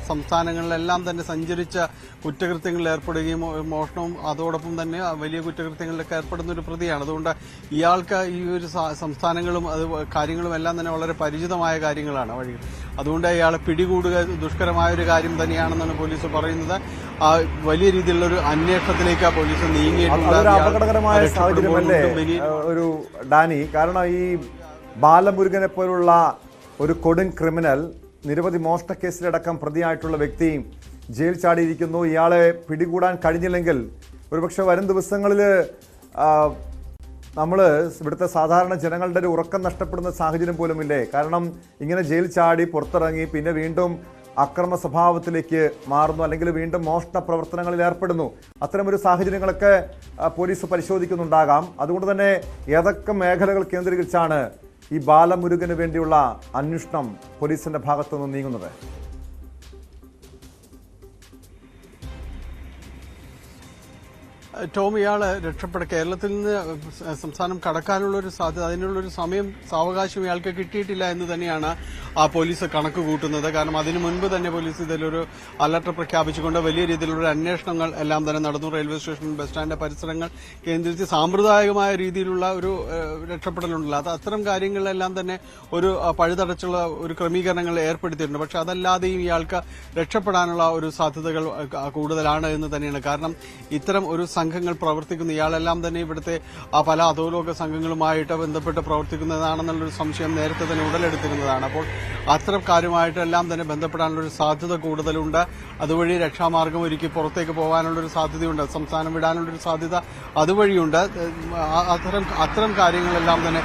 [SPEAKER 4] സംസ്ഥാനങ്ങളിലെല്ലാം തന്നെ സഞ്ചരിച്ച കുറ്റകൃത്യങ്ങളിൽ ഏർപ്പെടുകയും മോഷണവും അതോടൊപ്പം തന്നെ വലിയ കുറ്റകൃത്യങ്ങളിലൊക്കെ ഏർപ്പെടുന്ന ഒരു പ്രതിയാണ്. അതുകൊണ്ട് ഇയാൾക്ക് ഈ ഒരു സംസ്ഥാനങ്ങളും അത് കാര്യങ്ങളും എല്ലാം തന്നെ വളരെ പരിചിതമായ കാര്യങ്ങളാണ് വഴികൾ. അതുകൊണ്ട് ഇയാളെ പിടികൂടുക ദുഷ്കരമായ ഒരു കാര്യം തന്നെയാണെന്നാണ് പോലീസ് പറയുന്നത്. വലിയ രീതിയിലുള്ള ഒരു അന്വേഷണത്തിലേക്ക് പോലീസ് നീങ്ങിയിട്ടുണ്ട്.
[SPEAKER 1] അപകടകരമായ സാഹചര്യമല്ലേ ഒരു ഡാനി? കാരണം ഈ ബാലമുരുകനെ പോലുള്ള ഒരു കൊടും ക്രിമിനൽ, നിരവധി മോഷണ കേസിലടക്കം പ്രതിയായിട്ടുള്ള വ്യക്തി ജയിൽ ചാടിയിരിക്കുന്നു. ഇയാളെ പിടികൂടാൻ കഴിഞ്ഞില്ലെങ്കിൽ ഒരുപക്ഷെ വരും ദിവസങ്ങളിൽ നമ്മൾ ഇവിടുത്തെ സാധാരണ ജനങ്ങളുടെ ഒരു ഉറക്കം നഷ്ടപ്പെടുന്ന സാഹചര്യം പോലുമില്ലേ? കാരണം ഇങ്ങനെ ജയിൽ ചാടി പുറത്തിറങ്ങി പിന്നെ വീണ്ടും അക്രമ സ്വഭാവത്തിലേക്ക് മാറുന്നു, അല്ലെങ്കിൽ വീണ്ടും മോഷണ പ്രവർത്തനങ്ങളിൽ ഏർപ്പെടുന്നു. അത്തരമൊരു സാഹചര്യങ്ങളൊക്കെ പോലീസ് പരിശോധിക്കുന്നുണ്ടാകാം. അതുകൊണ്ട് തന്നെ ഏതൊക്കെ മേഖലകൾ കേന്ദ്രീകരിച്ചാണ് ഈ ബാലമുരുകന് വേണ്ടിയുള്ള അന്വേഷണം പോലീസിന്റെ ഭാഗത്തുനിന്ന് നീങ്ങുന്നത്?
[SPEAKER 4] ടോം, ഇയാള് കേരളത്തിൽ നിന്ന് സംസ്ഥാനം കടക്കാനുള്ളൊരു സാധ്യത, അതിനുള്ളൊരു സമയം സാവകാശം ഇയാൾക്ക് കിട്ടിയിട്ടില്ല എന്ന് തന്നെയാണ് പോലീസ് കണക്ക് കൂട്ടുന്നത്. കാരണം അതിനു മുൻപ് തന്നെ പോലീസ് ഇതിലൊരു അലർട്ട് പ്രഖ്യാപിച്ചുകൊണ്ട് വലിയ രീതിയിലുള്ള അന്വേഷണങ്ങൾ എല്ലാം തന്നെ നടന്നു. റെയിൽവേ സ്റ്റേഷൻ, ബസ് സ്റ്റാൻഡ് പരിസരങ്ങൾ കേന്ദ്രീകരിച്ച് സാമ്പ്രദായികമായ രീതിയിലുള്ള ഒരു രക്ഷപ്പെടലുണ്ടല്ലോ, അത് അത്തരം കാര്യങ്ങളിലെല്ലാം തന്നെ ഒരു പഴുതടച്ചുള്ള ഒരു ക്രമീകരണങ്ങൾ ഏർപ്പെടുത്തിയിട്ടുണ്ട്. പക്ഷെ അതല്ലാതെയും ഇയാൾക്ക് രക്ഷപ്പെടാനുള്ള ഒരു സാധ്യതകൾ കൂടുതലാണ് എന്ന് തന്നെയാണ്. കാരണം ഇത്തരം ഒരു സംഘങ്ങൾ പ്രവർത്തിക്കുന്ന, ഇയാളെല്ലാം തന്നെ ഇവിടുത്തെ പല അധോലോക സംഘങ്ങളുമായിട്ട് ബന്ധപ്പെട്ട് പ്രവർത്തിക്കുന്നതാണെന്നുള്ളൊരു സംശയം നേരത്തെ തന്നെ ഉടലെടുത്തിരുന്നതാണ്. അപ്പോൾ അത്തരം കാര്യമായിട്ടെല്ലാം തന്നെ ബന്ധപ്പെടാനുള്ളൊരു സാധ്യത കൂടുതലുണ്ട്. അതുവഴി രക്ഷാമാർഗം ഒരുക്കി പുറത്തേക്ക് പോകാനുള്ളൊരു സാധ്യതയുണ്ട്, സംസ്ഥാനം വിടാനുള്ളൊരു സാധ്യത അതുവഴിയുണ്ട്. അത്തരം കാര്യങ്ങളെല്ലാം തന്നെ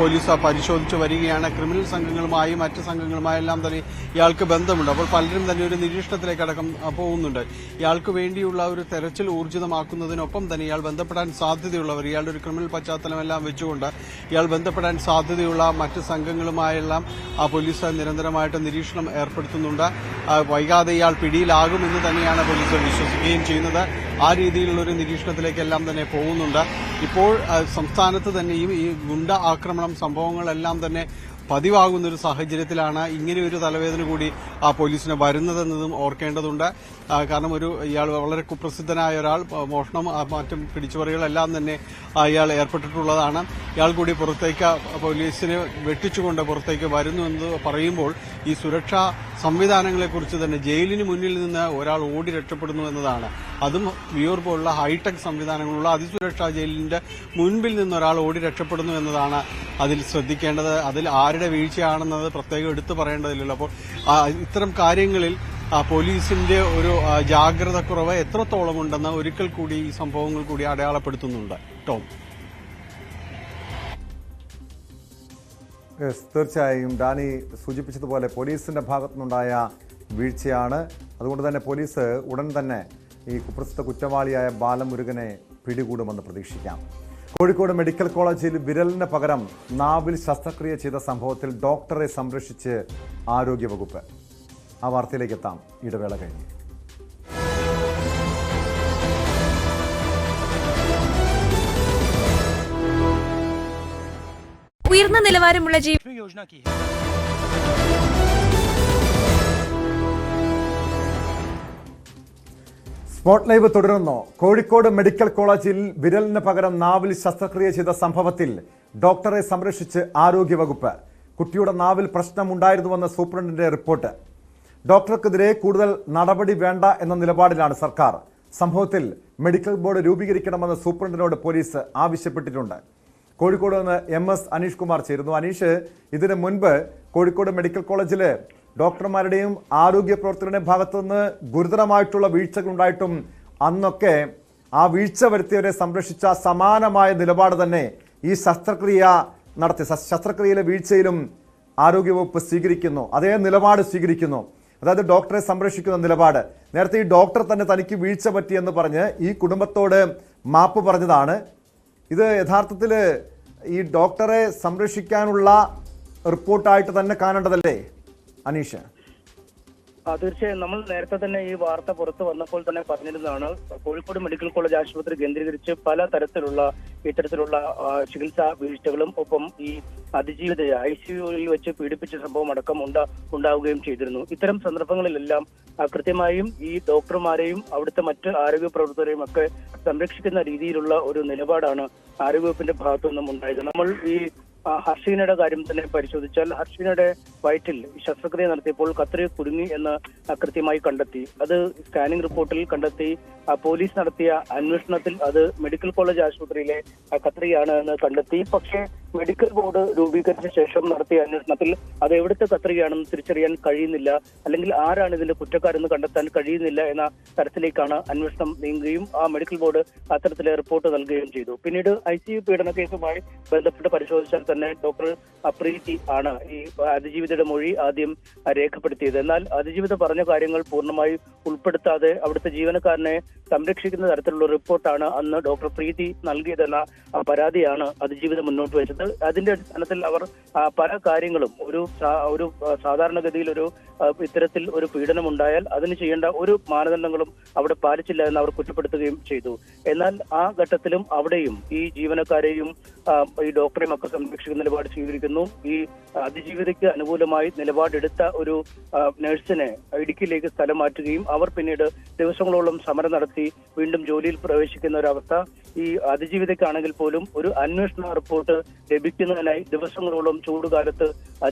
[SPEAKER 4] പോലീസ് പരിശോധിച്ചു വരികയാണ്. ക്രിമിനൽ സംഘങ്ങളുമായും മറ്റ് സംഘങ്ങളുമായെല്ലാം തന്നെ ഇയാൾക്ക് ബന്ധമുണ്ട്. അപ്പോൾ പലരും തന്നെ ഒരു നിരീക്ഷണത്തിലേക്കടക്കം പോകുന്നുണ്ട്. ഇയാൾക്ക് വേണ്ടിയുള്ള ഒരു തെരച്ചിൽ ഊർജിതമാക്കുന്നതിനൊപ്പം തന്നെ ഇയാൾ ബന്ധപ്പെടാൻ സാധ്യതയുള്ളവർ, ഇയാളുടെ ഒരു ക്രിമിനൽ പശ്ചാത്തലമെല്ലാം വെച്ചുകൊണ്ട് ഇയാൾ ബന്ധപ്പെടാൻ സാധ്യതയുള്ള മറ്റ് സംഘങ്ങളുമായെല്ലാം പോലീസ് നിരന്തരമായിട്ട് നിരീക്ഷണം ഏർപ്പെടുത്തുന്നുണ്ട്. വൈകാതെ ഇയാൾ പിടിയിലാകുമെന്ന് തന്നെയാണ് പോലീസ് വിശ്വസിക്കുകയും ചെയ്യുന്നത്. ആ രീതിയിലുള്ള ഒരു നിരീക്ഷണത്തിലേക്കെല്ലാം തന്നെ പോകുന്നുണ്ട്. ഇപ്പോൾ സംസ്ഥാനത്ത് തന്നെയും ഈ ഗുണ്ട ആക്രമണം സംഭവങ്ങളെല്ലാം തന്നെ പതിവാകുന്ന ഒരു സാഹചര്യത്തിലാണ് ഇങ്ങനെയൊരു തലവേദന കൂടി പോലീസിന് വരുന്നതെന്നതും ഓർക്കേണ്ടതുണ്ട്. കാരണം ഇയാൾ വളരെ കുപ്രസിദ്ധനായ ഒരാൾ, മോഷണം മറ്റും പിടിച്ചുപറികളെല്ലാം തന്നെ ഇയാൾ ഏർപ്പെട്ടിട്ടുള്ളതാണ്. ഇയാൾ കൂടി പുറത്തേക്ക് പോലീസിനെ വെട്ടിച്ചുകൊണ്ട് പുറത്തേക്ക് വരുന്നു എന്ന് പറയുമ്പോൾ ഈ സുരക്ഷാ സംവിധാനങ്ങളെക്കുറിച്ച് തന്നെ ജയിലിന് മുന്നിൽ നിന്ന് ഒരാൾ ഓടി രക്ഷപ്പെടുന്നു എന്നതാണ്. അതും വിയൂർ പോലുള്ള ഹൈടെക് സംവിധാനങ്ങളുള്ള അതിസുരക്ഷാ ജയിലിന്റെ മുൻപിൽ നിന്ന് ഒരാൾ ഓടി രക്ഷപ്പെടുന്നു എന്നതാണ് അതിൽ ശ്രദ്ധിക്കേണ്ടത്. അതിൽ ആരുടെ വീഴ്ചയാണെന്നത് പ്രത്യേകം എടുത്തു പറയേണ്ടതില്ലല്ലോ. അപ്പോൾ ഇത്തരം കാര്യങ്ങളിൽ പോലീസിന്റെ ഒരു ജാഗ്രത കുറവ് എത്രത്തോളം ഉണ്ടെന്ന് ഒരിക്കൽ കൂടി ഈ സംഭവങ്ങൾ കൂടി അടയാളപ്പെടുത്തുന്നുണ്ട്. ടോം,
[SPEAKER 1] തീർച്ചയായും ഡാനി സൂചിപ്പിച്ചതുപോലെ പോലീസിന്റെ ഭാഗത്തുനിന്നുണ്ടായ വീഴ്ചയാണ്. അതുകൊണ്ട് തന്നെ പോലീസ് ഉടൻ തന്നെ ഈ കുപ്രസിദ്ധ കുറ്റവാളിയായ ബാലമുരുകനെ പിടികൂടുമെന്ന് പ്രതീക്ഷിക്കാം. കോഴിക്കോട് മെഡിക്കൽ കോളേജിൽ വിരലിന് പകരം നാവിൽ ശസ്ത്രക്രിയ ചെയ്ത സംഭവത്തിൽ ഡോക്ടറെ സംരക്ഷിച്ച് ആരോഗ്യവകുപ്പ്. ആ വാർത്തയിലേക്ക് എത്താം ഇടവേള കഴിഞ്ഞ്.
[SPEAKER 5] ഉയർന്ന നിലവാരമുള്ള
[SPEAKER 1] സ്പോട്ട് ലൈവ് തുടരുന്നു. കോഴിക്കോട് മെഡിക്കൽ കോളേജിൽ വിരലിന് പകരം നാവിൽ ശസ്ത്രക്രിയ ചെയ്ത സംഭവത്തിൽ ഡോക്ടറെ സംരക്ഷിച്ച് ആരോഗ്യവകുപ്പ്. കുട്ടിയുടെ നാവിൽ പ്രശ്നമുണ്ടായിരുന്നുവെന്ന് സൂപ്രണ്ടിന്റെ റിപ്പോർട്ട്. ഡോക്ടർക്കെതിരെ കൂടുതൽ നടപടി വേണ്ട എന്ന നിലപാടിലാണ് സർക്കാർ. സംഭവത്തിൽ മെഡിക്കൽ ബോർഡ് രൂപീകരിക്കണമെന്ന് സൂപ്രണ്ടിനോട് പോലീസ് ആവശ്യപ്പെട്ടിട്ടുണ്ട്. കോഴിക്കോട് നിന്ന് MS അനീഷ് കുമാർ ചേരുന്നു. അനീഷ്, ഇതിനു മുൻപ് കോഴിക്കോട് മെഡിക്കൽ കോളേജില് ഡോക്ടർമാരുടെയും ആരോഗ്യ പ്രവർത്തകരുടെയും ഭാഗത്തുനിന്ന് ഗുരുതരമായിട്ടുള്ള വീഴ്ചകൾ ഉണ്ടായിട്ടും അന്നൊക്കെ ആ വീഴ്ച വരുത്തിയവരെ സംരക്ഷിച്ച സമാനമായ നിലപാട് തന്നെ ഈ ശസ്ത്രക്രിയയിലെ വീഴ്ചയിലും ആരോഗ്യവകുപ്പ് സ്വീകരിക്കുന്നു. അതേ നിലപാട് സ്വീകരിക്കുന്നു. അതായത് ഡോക്ടറെ സംരക്ഷിക്കുന്ന നിലപാട്. നേരത്തെ ഈ ഡോക്ടർ തന്നെ തനിക്ക് വീഴ്ച പറ്റിയെന്ന് പറഞ്ഞ് ഈ കുടുംബത്തോട് മാപ്പ് പറഞ്ഞതാണ്. ഇത് യഥാർത്ഥത്തിൽ ഈ ഡോക്ടറെ സംരക്ഷിക്കാനുള്ള റിപ്പോർട്ടായിട്ട് തന്നെ കാണേണ്ടതല്ലേ അനീഷ്?
[SPEAKER 5] തീർച്ചയായും നമ്മൾ നേരത്തെ തന്നെ ഈ വാർത്ത പുറത്തു വന്നപ്പോൾ തന്നെ പറഞ്ഞിരുന്നതാണ്. കോഴിക്കോട് മെഡിക്കൽ കോളേജ് ആശുപത്രി കേന്ദ്രീകരിച്ച് പല തരത്തിലുള്ള ഇത്തരത്തിലുള്ള ചികിത്സാ വീഴ്ചകളും ഒപ്പം ഈ അതിജീവിതയെ ICUവിൽ വെച്ച് പീഡിപ്പിച്ച സംഭവം അടക്കം ഉണ്ടാവുകയും ചെയ്തിരുന്നു. ഇത്തരം സന്ദർഭങ്ങളിലെല്ലാം കൃത്യമായും ഈ ഡോക്ടർമാരെയും അവിടുത്തെ മറ്റ് ആരോഗ്യ പ്രവർത്തകരെയും ഒക്കെ സംരക്ഷിക്കുന്ന രീതിയിലുള്ള ഒരു നിലപാടാണ് ആരോഗ്യവകുപ്പിന്റെ ഭാഗത്തു നിന്നും ഉണ്ടായത്. നമ്മൾ ഈ ഹർഷീനയുടെ കാര്യം തന്നെ പരിശോധിച്ചാൽ ഹർഷീനയുടെ വയറ്റിൽ ശസ്ത്രക്രിയ നടത്തിയപ്പോൾ കത്രിക കുടുങ്ങി എന്ന് കൃത്യമായി കണ്ടെത്തി. അത് സ്കാനിംഗ് റിപ്പോർട്ടിൽ കണ്ടെത്തി. പോലീസ് നടത്തിയ അന്വേഷണത്തിൽ അത് മെഡിക്കൽ കോളേജ് ആശുപത്രിയിലെ കത്രികയാണ് എന്ന് കണ്ടെത്തി. പക്ഷേ മെഡിക്കൽ ബോർഡ് രൂപീകരിച്ച ശേഷം നടത്തിയ അന്വേഷണത്തിൽ അത് എവിടുത്തെ കത്രികയാണെന്ന് തിരിച്ചറിയാൻ കഴിയുന്നില്ല, അല്ലെങ്കിൽ ആരാണ് ഇതിന്റെ കുറ്റക്കാരെന്ന് കണ്ടെത്താൻ കഴിയുന്നില്ല എന്ന തരത്തിലേക്കാണ് അന്വേഷണം നീങ്ങുകയും ആ മെഡിക്കൽ ബോർഡ് അത്തരത്തിലെ റിപ്പോർട്ട് നൽകുകയും ചെയ്തു. പിന്നീട് ICU പീഡന കേസുമായി ബന്ധപ്പെട്ട് പരിശോധിച്ചാൽ തന്നെ ഡോക്ടർ പ്രീതി ആണ് ഈ അതിജീവിതയുടെ മൊഴി ആദ്യം രേഖപ്പെടുത്തിയത്. എന്നാൽ അതിജീവിത പറഞ്ഞ കാര്യങ്ങൾ പൂർണ്ണമായി ഉൾപ്പെടുത്താതെ അവിടുത്തെ ജീവനക്കാരനെ സംരക്ഷിക്കുന്ന തരത്തിലുള്ള റിപ്പോർട്ടാണ് അന്ന് ഡോക്ടർ പ്രീതി നൽകിയതെന്ന പരാതിയാണ് അതിജീവിത മുന്നോട്ട് വെച്ചത്. അതിന്റെ അടിസ്ഥാനത്തിൽ അവർ പല കാര്യങ്ങളും ഒരു സാധാരണഗതിയിൽ ഇത്തരത്തിൽ ഒരു പീഡനം ഉണ്ടായാൽ അതിന് ചെയ്യേണ്ട ഒരു മാനദണ്ഡങ്ങളും അവിടെ പാലിച്ചില്ല എന്ന് അവർ കുറ്റപ്പെടുത്തുകയും ചെയ്തു. എന്നാൽ ആ ഘട്ടത്തിലും അവിടെയും ഈ ജീവനക്കാരെയും ഈ ഡോക്ടറെയും ഒക്കെ സംരക്ഷിക്കുന്ന നിലപാട് സ്വീകരിക്കുന്നു. ഈ അതിജീവിതയ്ക്ക് അനുകൂലമായി നിലപാടെടുത്ത ഒരു നഴ്സിനെ ഇടുക്കിയിലേക്ക് സ്ഥലം മാറ്റുകയും അവർ പിന്നീട് ദിവസങ്ങളോളം സമരം നടത്തി വീണ്ടും ജോലിയിൽ പ്രവേശിക്കുന്ന ഒരവസ്ഥ. ഈ അതിജീവിതയ്ക്കാണെങ്കിൽ പോലും ഒരു അന്വേഷണ റിപ്പോർട്ട് ലഭിക്കുന്നതിനായി ദിവസങ്ങളോളം ചൂടുകാലത്ത്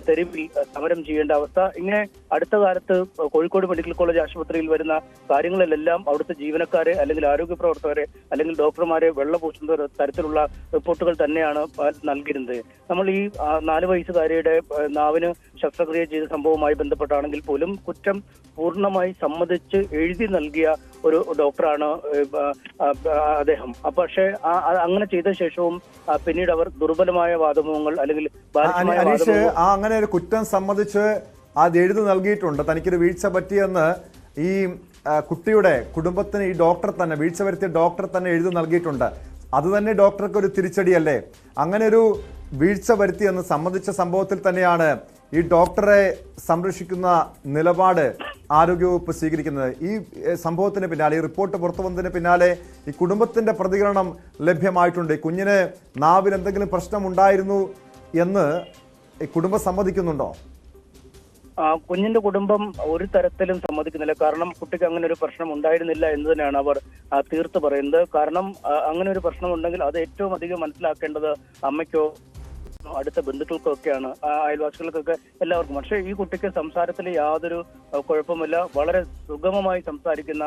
[SPEAKER 5] തെരുവിൽ സമരം ചെയ്യേണ്ട അവസ്ഥ. ഇങ്ങനെ അടുത്ത കാലത്ത് കോഴിക്കോട് മെഡിക്കൽ കോളേജ് ആശുപത്രിയിൽ വരുന്ന കാര്യങ്ങളിലെല്ലാം അവിടുത്തെ ജീവനക്കാരെ അല്ലെങ്കിൽ ആരോഗ്യ പ്രവർത്തകരെ അല്ലെങ്കിൽ ഡോക്ടർമാരെ വെള്ളപൂശുന്ന തരത്തിലുള്ള റിപ്പോർട്ടുകൾ തന്നെയാണ് നൽകിയിരുന്നത്. നമ്മൾ ഈ 4 വയസ്സുകാരിയുടെ നാവിന് ശസ്ത്രക്രിയ ചെയ്ത സംഭവവുമായി ബന്ധപ്പെട്ടാണെങ്കിൽ പോലും കുറ്റം പൂർണ്ണമായി സമ്മതിച്ച് എഴുതി നൽകിയ ഒരു ഡോക്ടറാണ് അദ്ദേഹം. പക്ഷേ അങ്ങനെ ചെയ്ത ശേഷവും പിന്നീട് അവർ ദുർബലമായ വാദമുഖങ്ങൾ അല്ലെങ്കിൽ
[SPEAKER 1] അനീഷ് അങ്ങനെ ഒരു കുറ്റം സമ്മതിച്ച് അത് എഴുതി നൽകിയിട്ടുണ്ട്. തനിക്കൊരു വീഴ്ച പറ്റിയെന്ന് ഈ കുട്ടിയുടെ കുടുംബത്തിന് ഈ ഡോക്ടർ തന്നെ, വീഴ്ച വരുത്തിയ ഡോക്ടർ തന്നെ എഴുതി നൽകിയിട്ടുണ്ട്. അത് തന്നെ ഡോക്ടർക്ക് ഒരു തിരിച്ചടിയല്ലേ? അങ്ങനെ ഒരു വീഴ്ച വരുത്തിയെന്ന് സമ്മതിച്ച സംഭവത്തിൽ തന്നെയാണ് ഈ ഡോക്ടറെ സംരക്ഷിക്കുന്ന നിലപാട് ആരോഗ്യവകുപ്പ് സ്വീകരിക്കുന്നത്. ഈ സംഭവത്തിന് പിന്നാലെ, ഈ റിപ്പോർട്ട് പുറത്തു വന്നതിന് പിന്നാലെ ഈ കുടുംബത്തിന്റെ പ്രതികരണം ലഭ്യമായിട്ടുണ്ട്. ഈ കുഞ്ഞിന് നാവിൽ എന്തെങ്കിലും പ്രശ്നമുണ്ടായിരുന്നു എന്ന് ഈ കുടുംബം സമ്മതിക്കുന്നുണ്ടോ?
[SPEAKER 5] കുഞ്ഞിന്റെ കുടുംബം ഒരു തരത്തിലും സമ്മതിക്കുന്നില്ല. കാരണം കുട്ടിക്ക് അങ്ങനെ ഒരു പ്രശ്നം ഉണ്ടായിരുന്നില്ല എന്ന് തന്നെയാണ് അവർ തീർത്ത് പറയുന്നത്. കാരണം അങ്ങനെ ഒരു പ്രശ്നം ഉണ്ടെങ്കിൽ അത് ഏറ്റവും അധികം മനസ്സിലാക്കേണ്ടത് അമ്മയ്ക്കോ അടുത്ത ബന്ധുക്കൾക്കൊക്കെയാണ്, അയൽവാസികൾക്കൊക്കെ എല്ലാവർക്കും. പക്ഷേ ഈ കുട്ടിക്ക് സംസാരത്തിൽ യാതൊരു കുഴപ്പമില്ല. വളരെ സുഗമമായി സംസാരിക്കുന്ന,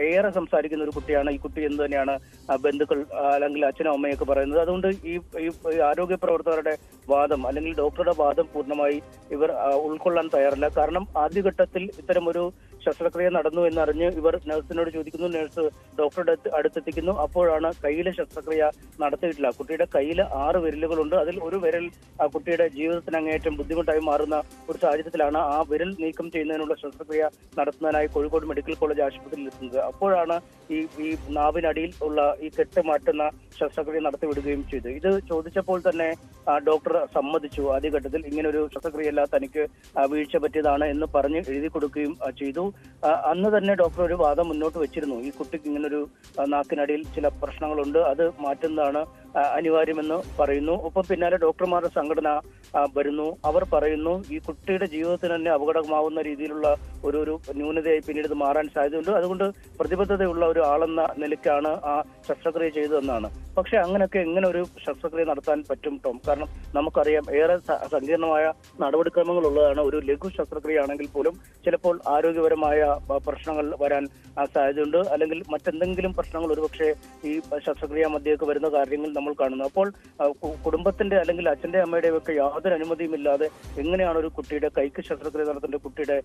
[SPEAKER 5] ഏറെ സംസാരിക്കുന്ന ഒരു കുട്ടിയാണ് ഈ കുട്ടി എന്ന് തന്നെയാണ് ബന്ധുക്കൾ അല്ലെങ്കിൽ അച്ഛനും അമ്മയൊക്കെ പറയുന്നത്. അതുകൊണ്ട് ഈ ആരോഗ്യ പ്രവർത്തകരുടെ വാദം അല്ലെങ്കിൽ ഡോക്ടറുടെ വാദം പൂർണ്ണമായി ഇവർ ഉൾക്കൊള്ളാൻ തയ്യാറല്ല. കാരണം ആദ്യഘട്ടത്തിൽ ഇത്തരം ഒരു ശസ്ത്രക്രിയ നടന്നു എന്നറിഞ്ഞ് ഇവർ നഴ്സിനോട് ചോദിക്കുന്നു, നഴ്സ് ഡോക്ടറുടെ അടുത്തെത്തിക്കുന്നു. അപ്പോഴാണ് കയ്യിലെ ശസ്ത്രക്രിയ നടത്തിയിട്ടില്ല. കുട്ടിയുടെ കയ്യിൽ 6 വിരലുകളുണ്ട്. അതിൽ ഒരു വിരൽ കുട്ടിയുടെ ജീവിതത്തിന് അങ്ങേയറ്റം ബുദ്ധിമുട്ടായി മാറുന്ന ഒരു സാഹചര്യത്തിലാണ് ആ വിരൽ നീക്കം ചെയ്യുന്നതിനുള്ള ശസ്ത്രക്രിയ നടത്തുന്നതിനായി കോഴിക്കോട് മെഡിക്കൽ കോളേജ് ആശുപത്രിയിൽ എത്തുന്നത്. അപ്പോഴാണ് ഈ നാവിനടിയിൽ ഉള്ള ഈ കെട്ട് മാറ്റുന്ന ശസ്ത്രക്രിയ നടത്തിവിടുകയും ചെയ്തു. ഇത് ചോദിച്ചപ്പോൾ തന്നെ ഡോക്ടർ സമ്മതിച്ചു. ആദ്യഘട്ടത്തിൽ ഇങ്ങനൊരു ശസ്ത്രക്രിയയല്ല, തനിക്ക് വീഴ്ച പറ്റിയതാണ് എന്ന് പറഞ്ഞ് എഴുതി കൊടുക്കുകയും ചെയ്തു. അന്ന് തന്നെ ഡോക്ടർ ഒരു വാദം മുന്നോട്ട് വെച്ചിരുന്നു. ഈ കുട്ടിക്ക് ഇങ്ങനൊരു നാക്കിനടിയിൽ ചില പ്രശ്നങ്ങളുണ്ട്, അത് മാറ്റുന്നതാണ് അനിവാര്യമെന്ന് പറയുന്നു. ഒപ്പം പിന്നാലെ ഡോക്ടർമാരുടെ സംഘടന വരുന്നു. അവർ പറയുന്നു ഈ കുട്ടിയുടെ ജീവിതത്തിന് തന്നെ അപകടമാവുന്ന രീതിയിലുള്ള ഒരു ന്യൂനതയായി പിന്നീട് ഇത് മാറാൻ സാധ്യതയുണ്ട്. അതുകൊണ്ട് പ്രതിബദ്ധതയുള്ള ഒരു ആളെന്ന നിലയ്ക്കാണ് ആ ശസ്ത്രക്രിയ ചെയ്തതെന്നാണ്. പക്ഷെ അങ്ങനെയൊക്കെ എങ്ങനെ ഒരു ശസ്ത്രക്രിയ നടത്താൻ പറ്റും ടോം? കാരണം നമുക്കറിയാം ഏറെ സങ്കീർണമായ നടപടിക്രമങ്ങൾ ഉള്ളതാണ്. ഒരു ലഘു ശസ്ത്രക്രിയ ആണെങ്കിൽ പോലും ചിലപ്പോൾ ആരോഗ്യപരമായ പ്രശ്നങ്ങൾ വരാൻ സാധ്യതയുണ്ട്, അല്ലെങ്കിൽ മറ്റെന്തെങ്കിലും പ്രശ്നങ്ങൾ ഒരുപക്ഷെ ഈ ശസ്ത്രക്രിയ മധ്യേക്ക് വരുന്ന കാര്യങ്ങൾ നമ്മൾ കാണുന്നു. അപ്പോൾ കുടുംബത്തിന്റെ അല്ലെങ്കിൽ അച്ഛന്റെ അമ്മയുടെയും ഒക്കെ യാതൊരു അനുമതിയുമില്ലാതെ എങ്ങനെയാണ് ഒരു കുട്ടിയുടെ കൈക്ക് ശസ്ത്രക്രിയ നടത്തേണ്ട, കുട്ടിയുടെ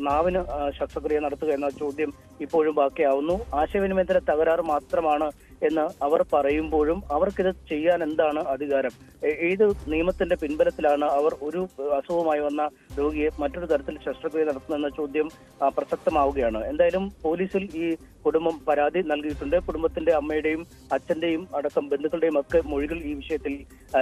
[SPEAKER 5] നാവിന് ശസ്ത്രക്രിയ നടത്തുക എന്ന ചോദ്യം ഇപ്പോഴും ബാക്കിയാവുന്നു. ആശയവിനിമയത്തിന്റെ തകരാറ് മാത്രമാണ് എന്ന് അവർ പറയുമ്പോഴും അവർക്കിത് ചെയ്യാൻ എന്താണ് അധികാരം? ഏത് നിയമത്തിന്റെ പിൻബലത്തിലാണ് അവർ ഒരു അസുഖമായി വന്ന രോഗിയെ മറ്റൊരു തരത്തിൽ ശസ്ത്രക്രിയ നടത്തുന്നെന്ന ചോദ്യം പ്രസക്തമാവുകയാണ്. എന്തായാലും പോലീസിൽ ഈ കുടുംബം പരാതി നൽകിയിട്ടുണ്ട്. കുടുംബത്തിന്റെ അമ്മയുടെയും അച്ഛന്റെയും അടക്കം ബന്ധുക്കളുടെയും ഒക്കെ മൊഴികൾ ഈ വിഷയത്തിൽ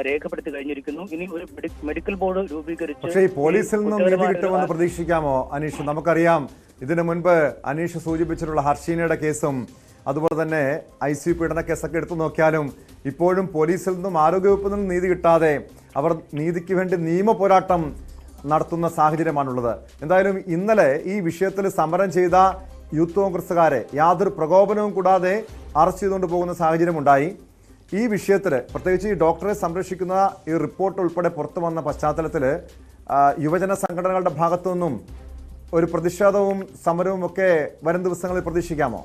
[SPEAKER 5] രേഖപ്പെടുത്തി കഴിഞ്ഞിരിക്കുന്നു. ഇനി ഒരു മെഡിക്കൽ ബോർഡ് രൂപീകരിച്ച്
[SPEAKER 1] പക്ഷേ ഈ പോലീസിൽ നിന്നും നീതി കിട്ടുമെന്ന് പ്രതീക്ഷിക്കാമോ അനീഷ്? നമുക്കറിയാം ഇതിനു മുൻപ് അനീഷ് സൂചിപ്പിച്ചിട്ടുള്ള ഹർഷീനയുടെ കേസും അതുപോലെ തന്നെ ICU പീഡന കേസൊക്കെ എടുത്തു നോക്കിയാലും ഇപ്പോഴും പോലീസിൽ നിന്നും ആരോഗ്യവകുപ്പിൽ നിന്നും നീതി കിട്ടാതെ അവർ നീതിക്ക് വേണ്ടി നിയമ പോരാട്ടം നടത്തുന്ന സാഹചര്യമാണുള്ളത്. എന്തായാലും ഇന്നലെ ഈ വിഷയത്തിൽ സമരം ചെയ്ത യൂത്ത് കോൺഗ്രസ്സുകാരെ യാതൊരു പ്രകോപനവും കൂടാതെ അറസ്റ്റ് ചെയ്തുകൊണ്ട് പോകുന്ന സാഹചര്യമുണ്ടായി. ഈ വിഷയത്തിൽ പ്രത്യേകിച്ച് ഈ ഡോക്ടറെ സംരക്ഷിക്കുന്ന ഈ റിപ്പോർട്ട് ഉൾപ്പെടെ പുറത്തു വന്ന പശ്ചാത്തലത്തിൽ യുവജന സംഘടനകളുടെ ഭാഗത്തു നിന്നും ഒരു പ്രതിഷേധവും സമരവും ഒക്കെ വരും ദിവസങ്ങളിൽ പ്രതീക്ഷിക്കാമോ?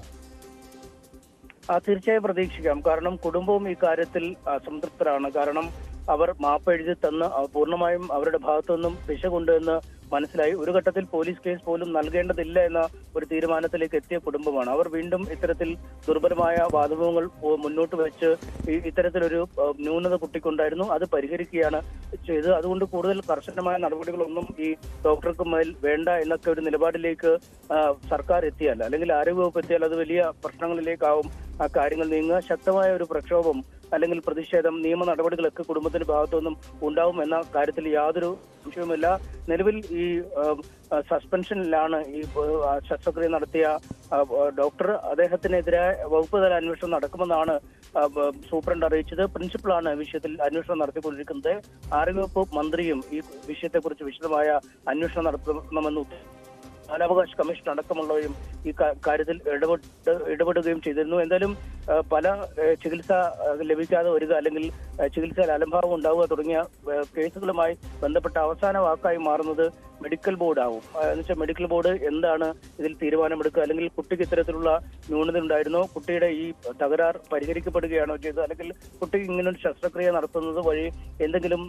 [SPEAKER 5] തീർച്ചയായും പ്രതീക്ഷിക്കാം. കാരണം കുടുംബവും ഈ കാര്യത്തിൽ അസംതൃപ്തരാണ്. കാരണം അവർ മാപ്പ് എഴുതി തന്ന് പൂർണ്ണമായും അവരുടെ ഭാഗത്തു നിന്നും പിശകുണ്ട് എന്ന് മനസ്സിലായി. ഒരു ഘട്ടത്തിൽ പോലീസ് കേസ് പോലും നൽകേണ്ടതില്ല എന്ന ഒരു തീരുമാനത്തിലേക്ക് എത്തിയ കുടുംബമാണ്. അവർ വീണ്ടും ഇത്തരത്തിൽ ദുർബലമായ വാദമുഖങ്ങൾ മുന്നോട്ട് വെച്ച് ഇത്തരത്തിലൊരു ന്യൂനത കുട്ടിക്കുണ്ടായിരുന്നു, അത് പരിഹരിക്കുകയാണ് ചെയ്തത്. അതുകൊണ്ട് കൂടുതൽ കർശനമായ നടപടികളൊന്നും ഈ ഡോക്ടർക്ക് മേൽ വേണ്ട എന്നൊക്കെ ഒരു നിലപാടിലേക്ക് സർക്കാർ എത്തിയാൽ, അല്ലെങ്കിൽ ആരോഗ്യവകുപ്പ് എത്തിയാൽ അത് വലിയ പ്രശ്നങ്ങളിലേക്കാവും ആ കാര്യങ്ങൾ നീങ്ങുക. ശക്തമായ ഒരു പ്രക്ഷോഭം അല്ലെങ്കിൽ പ്രതിഷേധം, നിയമ നടപടികളൊക്കെ കുടുംബത്തിന്റെ ഭാഗത്തുനിന്നും ഉണ്ടാവും എന്ന കാര്യത്തിൽ യാതൊരു സംശയവുമില്ല. നിലവിൽ ഈ സസ്പെൻഷനിലാണ് ഈ ശസ്ത്രക്രിയ നടത്തിയ ഡോക്ടർ. അദ്ദേഹത്തിനെതിരായ വകുപ്പ് തല അന്വേഷണം നടക്കുമെന്നാണ് സൂപ്രണ്ട് അറിയിച്ചത്. പ്രിൻസിപ്പളാണ് വിഷയത്തിൽ അന്വേഷണം നടത്തിക്കൊണ്ടിരിക്കുന്നത്. ആരോഗ്യവകുപ്പ് മന്ത്രിയും ഈ വിഷയത്തെക്കുറിച്ച് വിശദമായ അന്വേഷണം നടത്തണമെന്ന് ബാലാവകാശ കമ്മീഷൻ അടക്കമുള്ളവരും ഈ കാര്യത്തിൽ ഇടപെടുകയും ചെയ്തിരുന്നു. എന്തായാലും പല ചികിത്സ ലഭിക്കാതെ വരിക, അല്ലെങ്കിൽ ചികിത്സയിൽ അലംഭാവം ഉണ്ടാവുക തുടങ്ങിയ കേസുകളുമായി ബന്ധപ്പെട്ട അവസാന വാക്കായി മാറുന്നത് മെഡിക്കൽ ബോർഡ് ആവും. എന്നുവെച്ചാൽ മെഡിക്കൽ ബോർഡ് എന്താണ് ഇതിൽ തീരുമാനമെടുക്കുക, അല്ലെങ്കിൽ കുട്ടിക്ക് ഇത്തരത്തിലുള്ള ന്യൂനത ഉണ്ടായിരുന്നോ, കുട്ടിയുടെ ഈ തകരാർ പരിഹരിക്കപ്പെടുകയാണോ ചെയ്തത്, അല്ലെങ്കിൽ കുട്ടിക്ക് ഇങ്ങനൊരു ശസ്ത്രക്രിയ നടത്തുന്നത് വഴി എന്തെങ്കിലും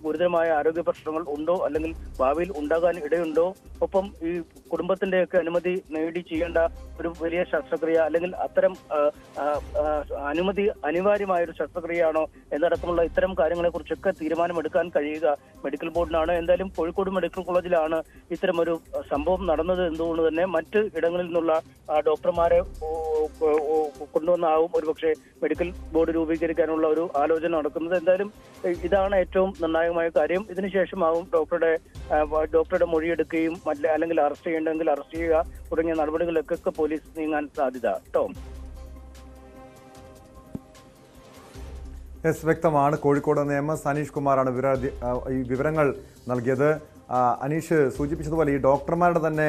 [SPEAKER 5] ഗുരുതരമായ ആരോഗ്യ പ്രശ്നങ്ങൾ ഉണ്ടോ, അല്ലെങ്കിൽ ഭാവിയിൽ ഉണ്ടാകാൻ ഇടയുണ്ടോ, ഒപ്പം ഈ കുടുംബത്തിന്റെയൊക്കെ അനുമതി നേടി ചെയ്യേണ്ട ഒരു വലിയ ശസ്ത്രക്രിയ, അല്ലെങ്കിൽ അത്തരം അനുമതി അനിവാര്യമായ ഒരു ശസ്ത്രക്രിയയാണോ എന്നടക്കമുള്ള ഇത്തരം കാര്യങ്ങളെ കുറിച്ചൊക്കെ തീരുമാനമെടുക്കാൻ കഴിയുക മെഡിക്കൽ ബോർഡിനാണ്. എന്തായാലും കോഴിക്കോട് മെഡിക്കൽ കോളേജിലാണ് ഇത്തരം ഒരു സംഭവം നടന്നത് എന്തുകൊണ്ട് തന്നെ മറ്റ് ഇടങ്ങളിൽ നിന്നുള്ള ഡോക്ടർമാരെ കൊണ്ടുവന്നാവും ഒരുപക്ഷെ മെഡിക്കൽ ബോർഡ് രൂപീകരിക്കാനുള്ള ഒരു ആലോചന നടക്കുന്നത്. എന്തായാലും ഇതാണ് ഏറ്റവും നിർണായകമായ കാര്യം. ഇതിനുശേഷമാവും ഡോക്ടറുടെ മൊഴിയെടുക്കുകയും അല്ലെങ്കിൽ അറസ്റ്റ് ചെയ്യേണ്ടെങ്കിൽ അറസ്റ്റ് ചെയ്യുക തുടങ്ങിയ നടപടികളിലൊക്കെ പോലീസ് നീങ്ങാൻ സാധ്യത. ടോം,
[SPEAKER 1] വ്യക്തമാണ്. കോഴിക്കോട് MS അനീഷ് കുമാറാണ് ഈ വിവരങ്ങൾ നൽകിയത്. അനീഷ് സൂചിപ്പിച്ചതുപോലെ ഈ ഡോക്ടർമാരുടെ തന്നെ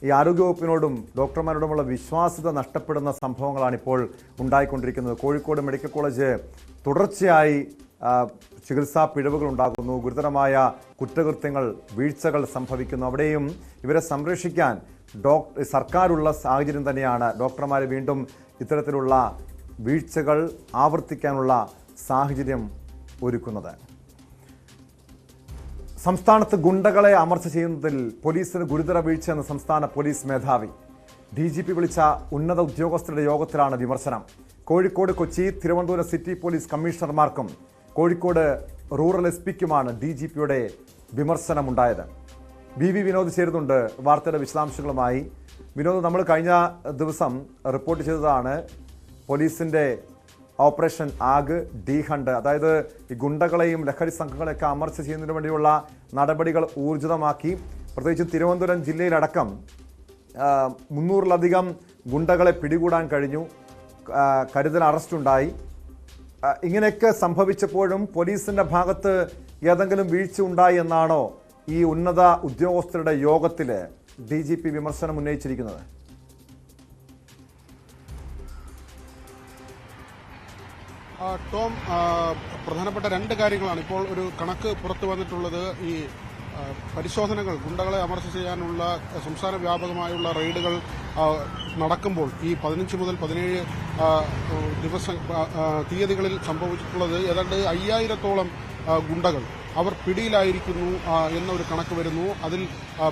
[SPEAKER 1] ഈ ആരോഗ്യവകുപ്പിനോടും ഡോക്ടർമാരോടുമുള്ള വിശ്വാസ്യത നഷ്ടപ്പെടുന്ന സംഭവങ്ങളാണ് ഇപ്പോൾ ഉണ്ടായിക്കൊണ്ടിരിക്കുന്നത്. കോഴിക്കോട് മെഡിക്കൽ കോളേജ് തുടർച്ചയായി ചികിത്സാ പിഴവുകൾ ഉണ്ടാകുന്നു, ഗുരുതരമായ കുറ്റകൃത്യങ്ങൾ, വീഴ്ചകൾ സംഭവിക്കുന്നു. അവിടെയും ഇവരെ സംരക്ഷിക്കാൻ സർക്കാരുള്ള സാഹചര്യം തന്നെയാണ് ഡോക്ടർമാരെ വീണ്ടും ഇത്തരത്തിലുള്ള വീഴ്ചകൾ ആവർത്തിക്കാനുള്ള സാഹചര്യം ഒരുക്കുന്നത്. സംസ്ഥാനത്ത് ഗുണ്ടകളെ അമർച്ച ചെയ്യുന്നതിൽ പോലീസിന് ഗുരുതര വീഴ്ചയെന്ന് സംസ്ഥാന പോലീസ് മേധാവി. DGP വിളിച്ച ഉന്നത ഉദ്യോഗസ്ഥരുടെ യോഗത്തിലാണ് വിമർശനം. കോഴിക്കോട്, കൊച്ചി, തിരുവനന്തപുരം സിറ്റി പോലീസ് കമ്മീഷണർമാർക്കും കോഴിക്കോട് റൂറൽ SPക്കുമാണ് DGPയുടെ വിമർശനമുണ്ടായത്. BV വിനോദ് ചേരുന്നുണ്ട് വാർത്തയുടെ വിശദാംശങ്ങളുമായി. വിനോദ്, നമ്മൾ കഴിഞ്ഞ ദിവസം റിപ്പോർട്ട് ചെയ്തതാണ് പോലീസിൻ്റെ ഓപ്പറേഷൻ ആഗ് ഡി ഹണ്ട്, അതായത് ഈ ഗുണ്ടകളെയും ലഹരി സംഘങ്ങളെയൊക്കെ അമർച്ച ചെയ്യുന്നതിന് വേണ്ടിയുള്ള നടപടികൾ ഊർജിതമാക്കി. പ്രത്യേകിച്ചും തിരുവനന്തപുരം ജില്ലയിലടക്കം 300-ലധികം ഗുണ്ടകളെ പിടികൂടാൻ കഴിഞ്ഞു. കരുതൽ അറസ്റ്റുണ്ടായി. ഇങ്ങനെയൊക്കെ സംഭവിച്ചപ്പോഴും പോലീസിൻ്റെ ഭാഗത്ത് ഏതെങ്കിലും വീഴ്ച ഉണ്ടായി എന്നാണോ ഈ ഉന്നത ഉദ്യോഗസ്ഥരുടെ യോഗത്തിൽ DGP വിമർശനം ഉന്നയിച്ചിരിക്കുന്നത്?
[SPEAKER 4] ടോം, പ്രധാനപ്പെട്ട രണ്ട് കാര്യങ്ങളാണ് ഇപ്പോൾ ഒരു കണക്ക് പുറത്തു വന്നിട്ടുള്ളത്. ഈ പരിശോധനകൾ, ഗുണ്ടകളെ അമർച്ച ചെയ്യാനുള്ള സംസ്ഥാന വ്യാപകമായുള്ള റെയ്ഡുകൾ നടക്കുമ്പോൾ ഈ 15 മുതൽ 17 തീയതികളിൽ സംഭവിച്ചിട്ടുള്ളത് ഏതാണ്ട് 5000-ഓളം ഗുണ്ടകൾ അവർ പിടിയിലായിരിക്കുന്നു എന്നൊരു കണക്ക് വരുന്നു. അതിൽ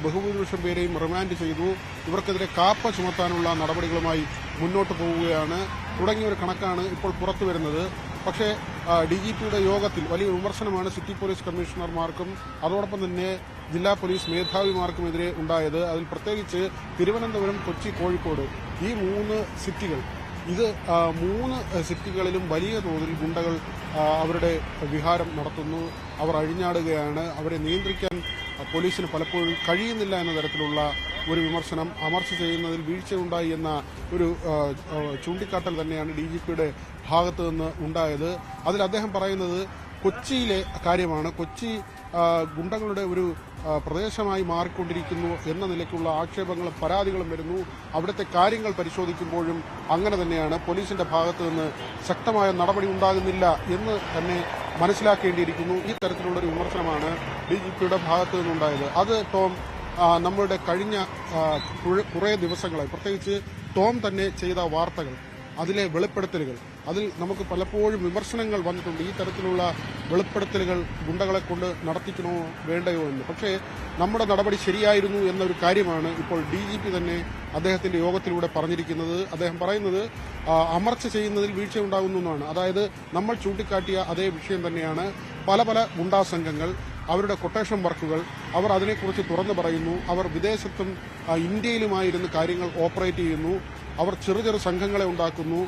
[SPEAKER 4] ബഹുഭൂരിപക്ഷം പേരെയും റിമാൻഡ് ചെയ്തു. ഇവർക്കെതിരെ കാപ്പ ചുമത്താനുള്ള നടപടികളുമായി മുന്നോട്ട് പോവുകയാണ് തുടങ്ങിയ ഒരു കണക്കാണ് ഇപ്പോൾ പുറത്തു വരുന്നത്. പക്ഷേ DGPയുടെ യോഗത്തിൽ വലിയ വിമർശനമാണ് സിറ്റി പോലീസ് കമ്മീഷണർമാർക്കും അതോടൊപ്പം തന്നെ ജില്ലാ പോലീസ് മേധാവിമാർക്കുമെതിരെ ഉണ്ടായത്. അതിൽ പ്രത്യേകിച്ച് തിരുവനന്തപുരം, കൊച്ചി, കോഴിക്കോട് ഈ 3 സിറ്റികൾ, ഇത് 3 സിറ്റികളിലും വലിയ തോതിൽ ഗുണ്ടകൾ അവരുടെ വിഹാരം നടത്തുന്നു. അവർ അഴിഞ്ഞാടുകയാണ്. അവരെ നിയന്ത്രിക്കാൻ പോലീസിന് പലപ്പോഴും കഴിയുന്നില്ല എന്ന തരത്തിലുള്ള ഒരു വിമർശനം, അമർച്ച ചെയ്യുന്നതിൽ വീഴ്ചയുണ്ടായി എന്ന ഒരു ചൂണ്ടിക്കാട്ടൽ തന്നെയാണ് DGPയുടെ ഭാഗത്തു നിന്ന് ഉണ്ടായത്. അതിൽ അദ്ദേഹം പറയുന്നത് കൊച്ചിയിലെ കാര്യമാണ്. കൊച്ചി ഗുണ്ടകളുടെ ഒരു പ്രദേശമായി മാറിക്കൊണ്ടിരിക്കുന്നു എന്ന നിലയ്ക്കുള്ള ആക്ഷേപങ്ങളും പരാതികളും വരുന്നു. അവിടുത്തെ കാര്യങ്ങൾ പരിശോധിക്കുമ്പോഴും അങ്ങനെ തന്നെയാണ്. പോലീസിന്റെ ഭാഗത്തു നിന്ന് ശക്തമായ നടപടി ഉണ്ടാകുന്നില്ല എന്ന് തന്നെ മനസ്സിലാക്കേണ്ടിയിരിക്കുന്നു. ഈ തരത്തിലുള്ളൊരു വിമർശനമാണ് DGPയുടെ ഭാഗത്തു നിന്നുണ്ടായത്. അത് ടോം, നമ്മളുടെ കഴിഞ്ഞ കുറേ ദിവസങ്ങളായി, പ്രത്യേകിച്ച് ടോം തന്നെ ചെയ്ത വാർത്തകൾ, അതിലെ വെളിപ്പെടുത്തലുകൾ, അതിൽ നമുക്ക് പലപ്പോഴും വിമർശനങ്ങൾ വന്നിട്ടുണ്ട്. ഈ തരത്തിലുള്ള വെളിപ്പെടുത്തലുകൾ ഗുണ്ടകളെ കൊണ്ട് നടത്തിക്കണോ വേണ്ടയോ എന്ന്. പക്ഷേ നമ്മുടെ നടപടി ശരിയായിരുന്നു എന്നൊരു കാര്യമാണ് ഇപ്പോൾ DGP തന്നെ അദ്ദേഹത്തിന്റെ യോഗത്തിലൂടെ പറഞ്ഞിരിക്കുന്നത്. അദ്ദേഹം പറയുന്നത് അമർച്ച ചെയ്യുന്നതിൽ വീഴ്ചയുണ്ടാകുന്നു എന്നാണ്. അതായത് നമ്മൾ ചൂണ്ടിക്കാട്ടിയ അതേ വിഷയം തന്നെയാണ്. പല ഗുണ്ടാ സംഘങ്ങൾ, അവരുടെ കൊട്ടേഷൻ വർക്കുകൾ, അവർ അതിനെക്കുറിച്ച് തുറന്നു പറയുന്നു. അവർ വിദേശത്തും ഇന്ത്യയിലുമായിരുന്ന് കാര്യങ്ങൾ ഓപ്പറേറ്റ് ചെയ്യുന്നു. അവർ ചെറു സംഘങ്ങളെ ഉണ്ടാക്കുന്നു.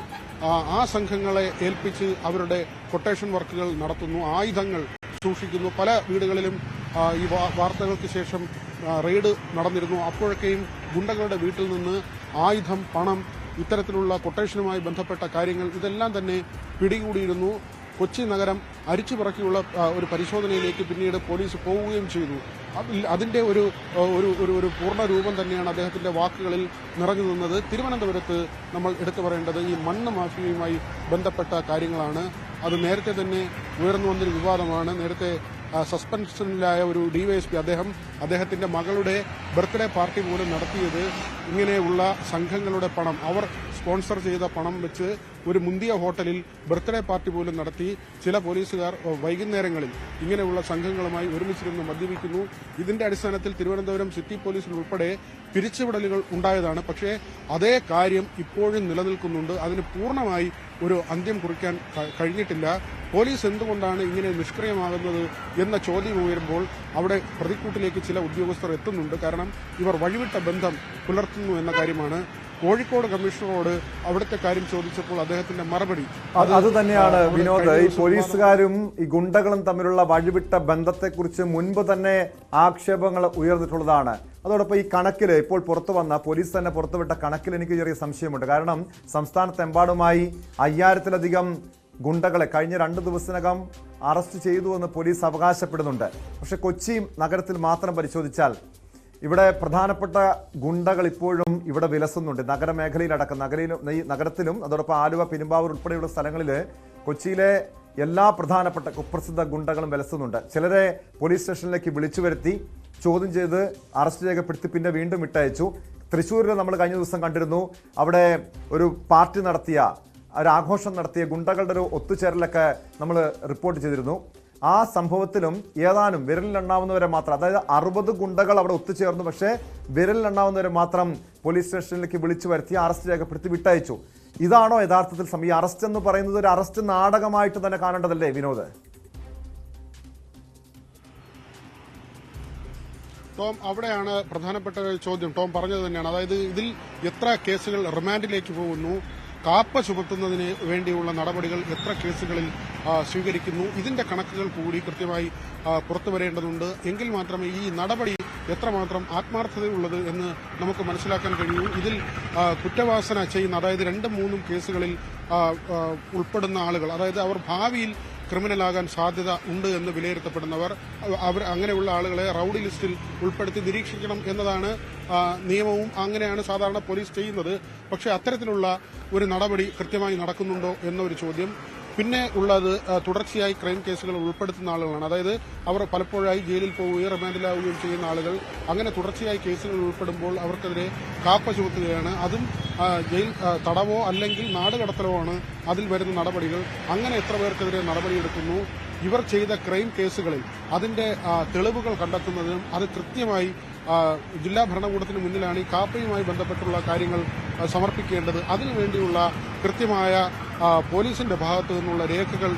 [SPEAKER 4] ആ സംഘങ്ങളെ ഏൽപ്പിച്ച് അവരുടെ കൊട്ടേഷൻ വർക്കുകൾ നടത്തുന്നു. ആയുധങ്ങൾ സൂക്ഷിക്കുന്നു. പല വീടുകളിലും ഈ വാർത്തകൾക്ക് ശേഷം റെയ്ഡ് നടന്നിരുന്നു. അപ്പോഴൊക്കെയും ഗുണ്ടകളുടെ വീട്ടിൽ നിന്ന് ആയുധം, പണം, ഇത്തരത്തിലുള്ള കൊട്ടേഷനുമായി ബന്ധപ്പെട്ട കാര്യങ്ങൾ ഇതെല്ലാം തന്നെ പിടികൂടിയിരുന്നു. കൊച്ചി നഗരം അരിച്ചുപറക്കിയുള്ള ഒരു പരിശോധനയിലേക്ക് പിന്നീട് പോലീസ് പോവുകയും ചെയ്തു. അതിന്റെ ഒരു പൂർണ്ണ രൂപം തന്നെയാണ് അദ്ദേഹത്തിന്റെ വാക്കുകളിൽ നിറഞ്ഞു നിന്നത്. തിരുവനന്തപുരത്ത് നമ്മൾ എടുത്തു പറയേണ്ടത് ഈ മണ്ണ് മാഫിയയുമായി ബന്ധപ്പെട്ട കാര്യങ്ങളാണ്. അത് നേരത്തെ തന്നെ ഉയർന്നു വന്നൊരു വിവാദമാണ്. നേരത്തെ സസ്പെൻഷനിലായ ഒരു DYSP അദ്ദേഹത്തിന്റെ മകളുടെ ബർത്ത്ഡേ പാർട്ടി പോലും നടത്തിയത് ഇങ്ങനെയുള്ള സംഘങ്ങളുടെ പണം, അവർ സ്പോൺസർ ചെയ്ത പണം വെച്ച് ഒരു മുന്തിയ ഹോട്ടലിൽ ബർത്ത്ഡേ പാർട്ടി പോലും നടത്തി. ചില പോലീസുകാർ വൈകുന്നേരങ്ങളിൽ ഇങ്ങനെയുള്ള സംഘങ്ങളുമായി ഒരുമിച്ചിരുന്ന് മദ്യപിക്കുന്നു. ഇതിന്റെ അടിസ്ഥാനത്തിൽ തിരുവനന്തപുരം സിറ്റി പോലീസിൽ ഉൾപ്പെടെ പിരിച്ചുവിടലുകൾ ഉണ്ടായതാണ്. പക്ഷേ അതേ കാര്യം ഇപ്പോഴും നിലനിൽക്കുന്നുണ്ട്. അതിന് പൂർണ്ണമായി ഒരു അന്ത്യം കുറിക്കാൻ കഴിഞ്ഞിട്ടില്ല. പോലീസ് എന്തുകൊണ്ടാണ് ഇങ്ങനെ നിഷ്ക്രിയമാകുന്നത് എന്ന ചോദ്യം ഉയരുമ്പോൾ അവിടെ പ്രതിക്കൂട്ടിലേക്ക് ചില ഉദ്യോഗസ്ഥർ എത്തുന്നുണ്ട്. കാരണം ഇവർ വഴിവിട്ട ബന്ധം പുലർത്തുന്നു എന്ന കാര്യമാണ്. കോഴിക്കോട് കമ്മീഷണറോട് അവിടുത്തെ കാര്യം ചോദിച്ചപ്പോൾ അദ്ദേഹത്തിന്റെ മറുപടി
[SPEAKER 1] അത് തന്നെയാണ് വിനോദ്. ഈ പോലീസുകാരും ഈ ഗുണ്ടകളും തമ്മിലുള്ള വഴിവിട്ട ബന്ധത്തെക്കുറിച്ച് മുൻപ് തന്നെ ആക്ഷേപങ്ങൾ ഉയർന്നിട്ടുള്ളതാണ്. അതോടൊപ്പം ഈ കണക്കിൽ ഇപ്പോൾ പുറത്തു വന്ന പോലീസ് തന്നെ പുറത്തുവിട്ട കണക്കിൽ എനിക്ക് ചെറിയ സംശയമുണ്ട്. കാരണം സംസ്ഥാനത്തെമ്പാടുമായി 5000-ലധികം ഗുണ്ടകളെ കഴിഞ്ഞ 2 ദിവസത്തിനകം അറസ്റ്റ് ചെയ്തു എന്ന് പോലീസ് അവകാശപ്പെടുന്നുണ്ട്. പക്ഷെ കൊച്ചി നഗരത്തിൽ മാത്രം പരിശോധിച്ചാൽ ഇവിടെ പ്രധാനപ്പെട്ട ഗുണ്ടകൾ ഇപ്പോഴും ഇവിടെ വിലസുന്നുണ്ട്. നഗരമേഖലയിലടക്കം നഗരത്തിലും അതോടൊപ്പം ആലുവ, പെരുമ്പാവൂർ ഉൾപ്പെടെയുള്ള സ്ഥലങ്ങളിൽ കൊച്ചിയിലെ എല്ലാ പ്രധാനപ്പെട്ട കുപ്രസിദ്ധ ഗുണ്ടകളും വിലസുന്നുണ്ട്. ചിലരെ പോലീസ് സ്റ്റേഷനിലേക്ക് വിളിച്ചു വരുത്തി ചോദ്യം ചെയ്ത് അറസ്റ്റ് രേഖപ്പെടുത്തി പിന്നെ വീണ്ടും വിട്ടയച്ചു. തൃശ്ശൂരിൽ നമ്മൾ കഴിഞ്ഞ ദിവസം കണ്ടിരുന്നു. അവിടെ ഒരു പാർട്ടി നടത്തിയ, ഒരു ആഘോഷം നടത്തിയ ഗുണ്ടകളുടെ ഒരു ഒത്തുചേരലൊക്കെ നമ്മൾ റിപ്പോർട്ട് ചെയ്തിരുന്നു. ആ സംഭവത്തിലും ഏതാനും വിരലിലെണ്ണാവുന്നവരെ മാത്രം, അതായത് 60 ഗുണ്ടകൾ അവിടെ ഒത്തുചേർന്നു. പക്ഷേ വിരലിലെണ്ണാവുന്നവരെ മാത്രം പോലീസ് സ്റ്റേഷനിലേക്ക് വിളിച്ചു വരുത്തി അറസ്റ്റ് രേഖപ്പെടുത്തി വിട്ടയച്ചു. ഇതാണോ യഥാർത്ഥത്തിൽ ഈ അറസ്റ്റ് എന്ന് പറയുന്നത് ഒരു അറസ്റ്റ് നാടകമായിട്ട് തന്നെ കാണേണ്ടതല്ലേ വിനോദ്?
[SPEAKER 4] ടോം, അവിടെയാണ് പ്രധാനപ്പെട്ട ചോദ്യം. ടോം പറഞ്ഞത് തന്നെയാണ്. അതായത് ഇതിൽ എത്ര കേസുകൾ റിമാൻഡിലേക്ക് പോകുന്നു, കാപ്പ ചുമത്തുന്നതിന് വേണ്ടിയുള്ള നടപടികൾ എത്ര കേസുകളിൽ സ്വീകരിക്കുന്നു, ഇതിന്റെ കണക്കുകൾ കൂടി കൃത്യമായി പുറത്തു വരേണ്ടതുണ്ട്. എങ്കിൽ മാത്രമേ ഈ നടപടി എത്രമാത്രം ആത്മാർത്ഥതയുള്ളത് എന്ന് നമുക്ക് മനസ്സിലാക്കാൻ കഴിയൂ. ഇതിൽ കുറ്റവാസന ചെയ്യുന്ന, അതായത് 2-3 കേസുകളിൽ ഉൾപ്പെടുന്ന ആളുകൾ, അതായത് അവർ ഭാവിയിൽ ക്രിമിനലാകാൻ സാധ്യത ഉണ്ട് എന്ന് വിലയിരുത്തപ്പെടുന്നവർ, അവർ അങ്ങനെയുള്ള ആളുകളെ റൌഡി ലിസ്റ്റിൽ ഉൾപ്പെടുത്തി നിരീക്ഷിക്കണം എന്നതാണ് നിയമവും. അങ്ങനെയാണ് സാധാരണ പോലീസ് ചെയ്യുന്നത്. പക്ഷേ അത്തരത്തിലുള്ള ഒരു നടപടി കൃത്യമായി നടക്കുന്നുണ്ടോ എന്നൊരു ചോദ്യം.
[SPEAKER 6] പിന്നെ ഉള്ളത് തുടർച്ചയായി ക്രൈം കേസുകൾ ഉൾപ്പെടുത്തുന്ന ആളുകളാണ്. അതായത് അവർ പലപ്പോഴായി ജയിലിൽ പോവുകയും റിമാൻഡിലാവുകയും ചെയ്യുന്ന ആളുകൾ. അങ്ങനെ തുടർച്ചയായി കേസുകൾ ഉൾപ്പെടുമ്പോൾ അവർക്കെതിരെ കാപ്പ ചുമത്തുകയാണ്. അതും ജയിൽ തടവോ അല്ലെങ്കിൽ നാടുകടത്തലോ ആണ് അതിൽ വരുന്ന നടപടികൾ. അങ്ങനെ എത്ര പേർക്കെതിരെ നടപടിയെടുക്കുന്നു? ഇവർ ചെയ്ത ക്രൈം കേസുകളിൽ അതിന്റെ തെളിവുകൾ കണ്ടെത്തുന്നതും അത് കൃത്യമായി ജില്ലാ ഭരണകൂടത്തിന് മുന്നിലാണ് ഈ കാപ്പയുമായി ബന്ധപ്പെട്ടുള്ള കാര്യങ്ങൾ സമർപ്പിക്കേണ്ടത്. അതിനുവേണ്ടിയുള്ള കൃത്യമായ പോലീസിന്റെ ഭാഗത്തു നിന്നുള്ള രേഖകൾ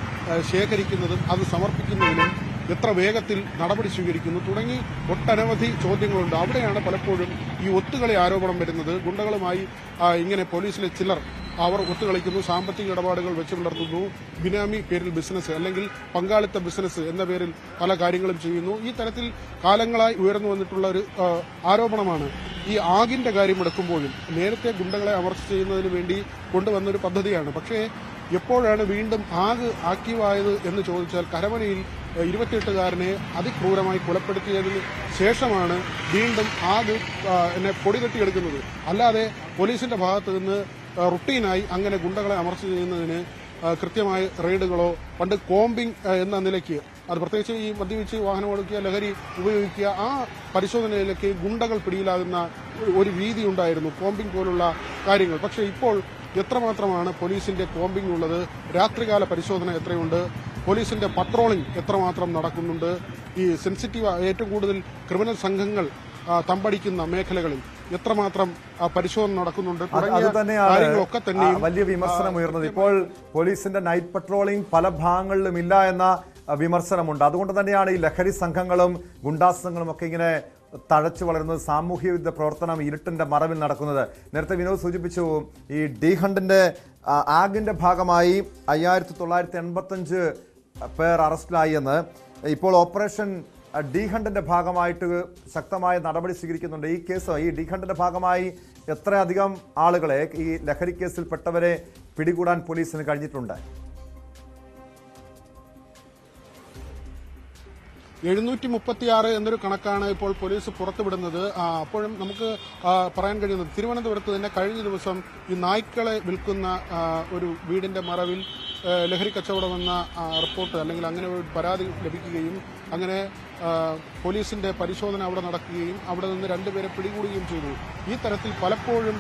[SPEAKER 6] ശേഖരിക്കുന്നതും അത് സമർപ്പിക്കുന്നതിനും എത്ര വേഗത്തിൽ നടപടി സ്വീകരിക്കുന്നു തുടങ്ങി ഒട്ടനവധി ചോദ്യങ്ങളുണ്ട്. അവിടെയാണ് പലപ്പോഴും ഈ ഒത്തുകളി ആരോപണം വരുന്നത്. ഗുണ്ടകളുമായി ഇങ്ങനെ പോലീസിലെ ചിലർ അവർ ഒത്തുകളിക്കുന്നു, സാമ്പത്തിക ഇടപാടുകൾ വെച്ച് പുലർത്തുന്നു, ബിനാമി പേരിൽ ബിസിനസ് അല്ലെങ്കിൽ പങ്കാളിത്ത ബിസിനസ് എന്ന പേരിൽ പല കാര്യങ്ങളും ചെയ്യുന്നു. ഈ തരത്തിൽ കാലങ്ങളായി ഉയർന്നു വന്നിട്ടുള്ള ഒരു ആരോപണമാണ്. ഈ ആഗിന്റെ കാര്യം എടുക്കുമ്പോഴും നേരത്തെ ഗുണ്ടകളെ അമർച്ച ചെയ്യുന്നതിന് വേണ്ടി കൊണ്ടുവന്നൊരു പദ്ധതിയാണ്. പക്ഷേ എപ്പോഴാണ് വീണ്ടും ആഗ് ആക്റ്റീവായത് എന്ന് ചോദിച്ചാൽ കരമനയിൽ 28-കാരനെ അതിക്രൂരമായി കൊലപ്പെടുത്തിയതിന് ശേഷമാണ് വീണ്ടും ആഗ് എന്നെ പൊടി തട്ടിയെടുക്കുന്നത്. അല്ലാതെ പോലീസിന്റെ ഭാഗത്ത് നിന്ന് റുട്ടീനായി അങ്ങനെ ഗുണ്ടകളെ അമർച്ച ചെയ്യുന്നതിന് കൃത്യമായ റെയ്ഡുകളോ പണ്ട് കോമ്പിംഗ് എന്ന നിലയ്ക്ക് അത് പ്രത്യേകിച്ച് ഈ മദ്യപിച്ച് വാഹനം ഓടിക്കുക, ലഹരി ഉപയോഗിക്കുക, ആ പരിശോധനയിലേക്ക് ഗുണ്ടകൾ പിടിയിലാകുന്ന ഒരു രീതി ഉണ്ടായിരുന്നു, കോമ്പിംഗ് പോലുള്ള കാര്യങ്ങൾ. പക്ഷേ ഇപ്പോൾ എത്രമാത്രമാണ് പോലീസിന്റെ കോമ്പിംഗ് ഉള്ളത്? രാത്രികാല പരിശോധന എത്രയുണ്ട്? പോലീസിന്റെ പട്രോളിംഗ് എത്രമാത്രം നടക്കുന്നുണ്ട്? ഈ സെൻസിറ്റീവ് ഏറ്റവും കൂടുതൽ ക്രിമിനൽ സംഘങ്ങൾ തമ്പടിക്കുന്ന മേഖലകളിൽ എത്രമാത്രം പരിശോധന നടക്കുന്നുണ്ട് തുടങ്ങിയ കാര്യങ്ങളൊക്കെ തന്നെയും
[SPEAKER 1] വലിയ വിമർശനം ഉയർന്നത്. ഇപ്പോൾ പോലീസിന്റെ നൈറ്റ് പട്രോളിംഗ് പല ഭാഗങ്ങളിലും ഇല്ല എന്ന വിമർശനമുണ്ട്. അതുകൊണ്ട് തന്നെയാണ് ഈ ലഹരി സംഘങ്ങളും ഗുണ്ടാസങ്ങളും ഒക്കെ ഇങ്ങനെ തഴച്ചു വളരുന്നത്. സാമൂഹ്യ വിരുദ്ധ പ്രവർത്തനം ഇരുട്ടിന്റെ മറവിൽ നടക്കുന്നത്. നേരത്തെ വിനോദ് സൂചിപ്പിച്ചു, ഈ ഡി ഹണ്ടിന്റെ ആഗിന്റെ ഭാഗമായി 5985 പേർ അറസ്റ്റിലായി എന്ന്. ഇപ്പോൾ ഓപ്പറേഷൻ ഡി ഹണ്ടിന്റെ ഭാഗമായിട്ട് ശക്തമായ നടപടി സ്വീകരിക്കുന്നുണ്ട്. ഈ കേസ് ഈ ഡി ഹണ്ടിന്റെ ഭാഗമായി എത്രയധികം ആളുകളെ, ഈ ലഹരി കേസിൽപ്പെട്ടവരെ പിടികൂടാൻ പോലീസിന് കഴിഞ്ഞിട്ടുണ്ട്?
[SPEAKER 6] 736 എന്നൊരു കണക്കാണ് ഇപ്പോൾ പോലീസ് പുറത്തുവിടുന്നത്. അപ്പോഴും നമുക്ക് പറയാൻ കഴിയുന്നത് തിരുവനന്തപുരത്ത് തന്നെ കഴിഞ്ഞ ദിവസം ഈ നായ്ക്കളെ വിൽക്കുന്ന ഒരു വീടിന്റെ മറവിൽ ലഹരി കച്ചവടം എന്ന റിപ്പോർട്ട് അല്ലെങ്കിൽ അങ്ങനെ ഒരു പരാതി ലഭിക്കുകയും അങ്ങനെ പോലീസിന്റെ പരിശോധന അവിടെ നടക്കുകയും അവിടെ നിന്ന് 2 പേരെ പിടികൂടുകയും ചെയ്തു. ഈ തരത്തിൽ പലപ്പോഴും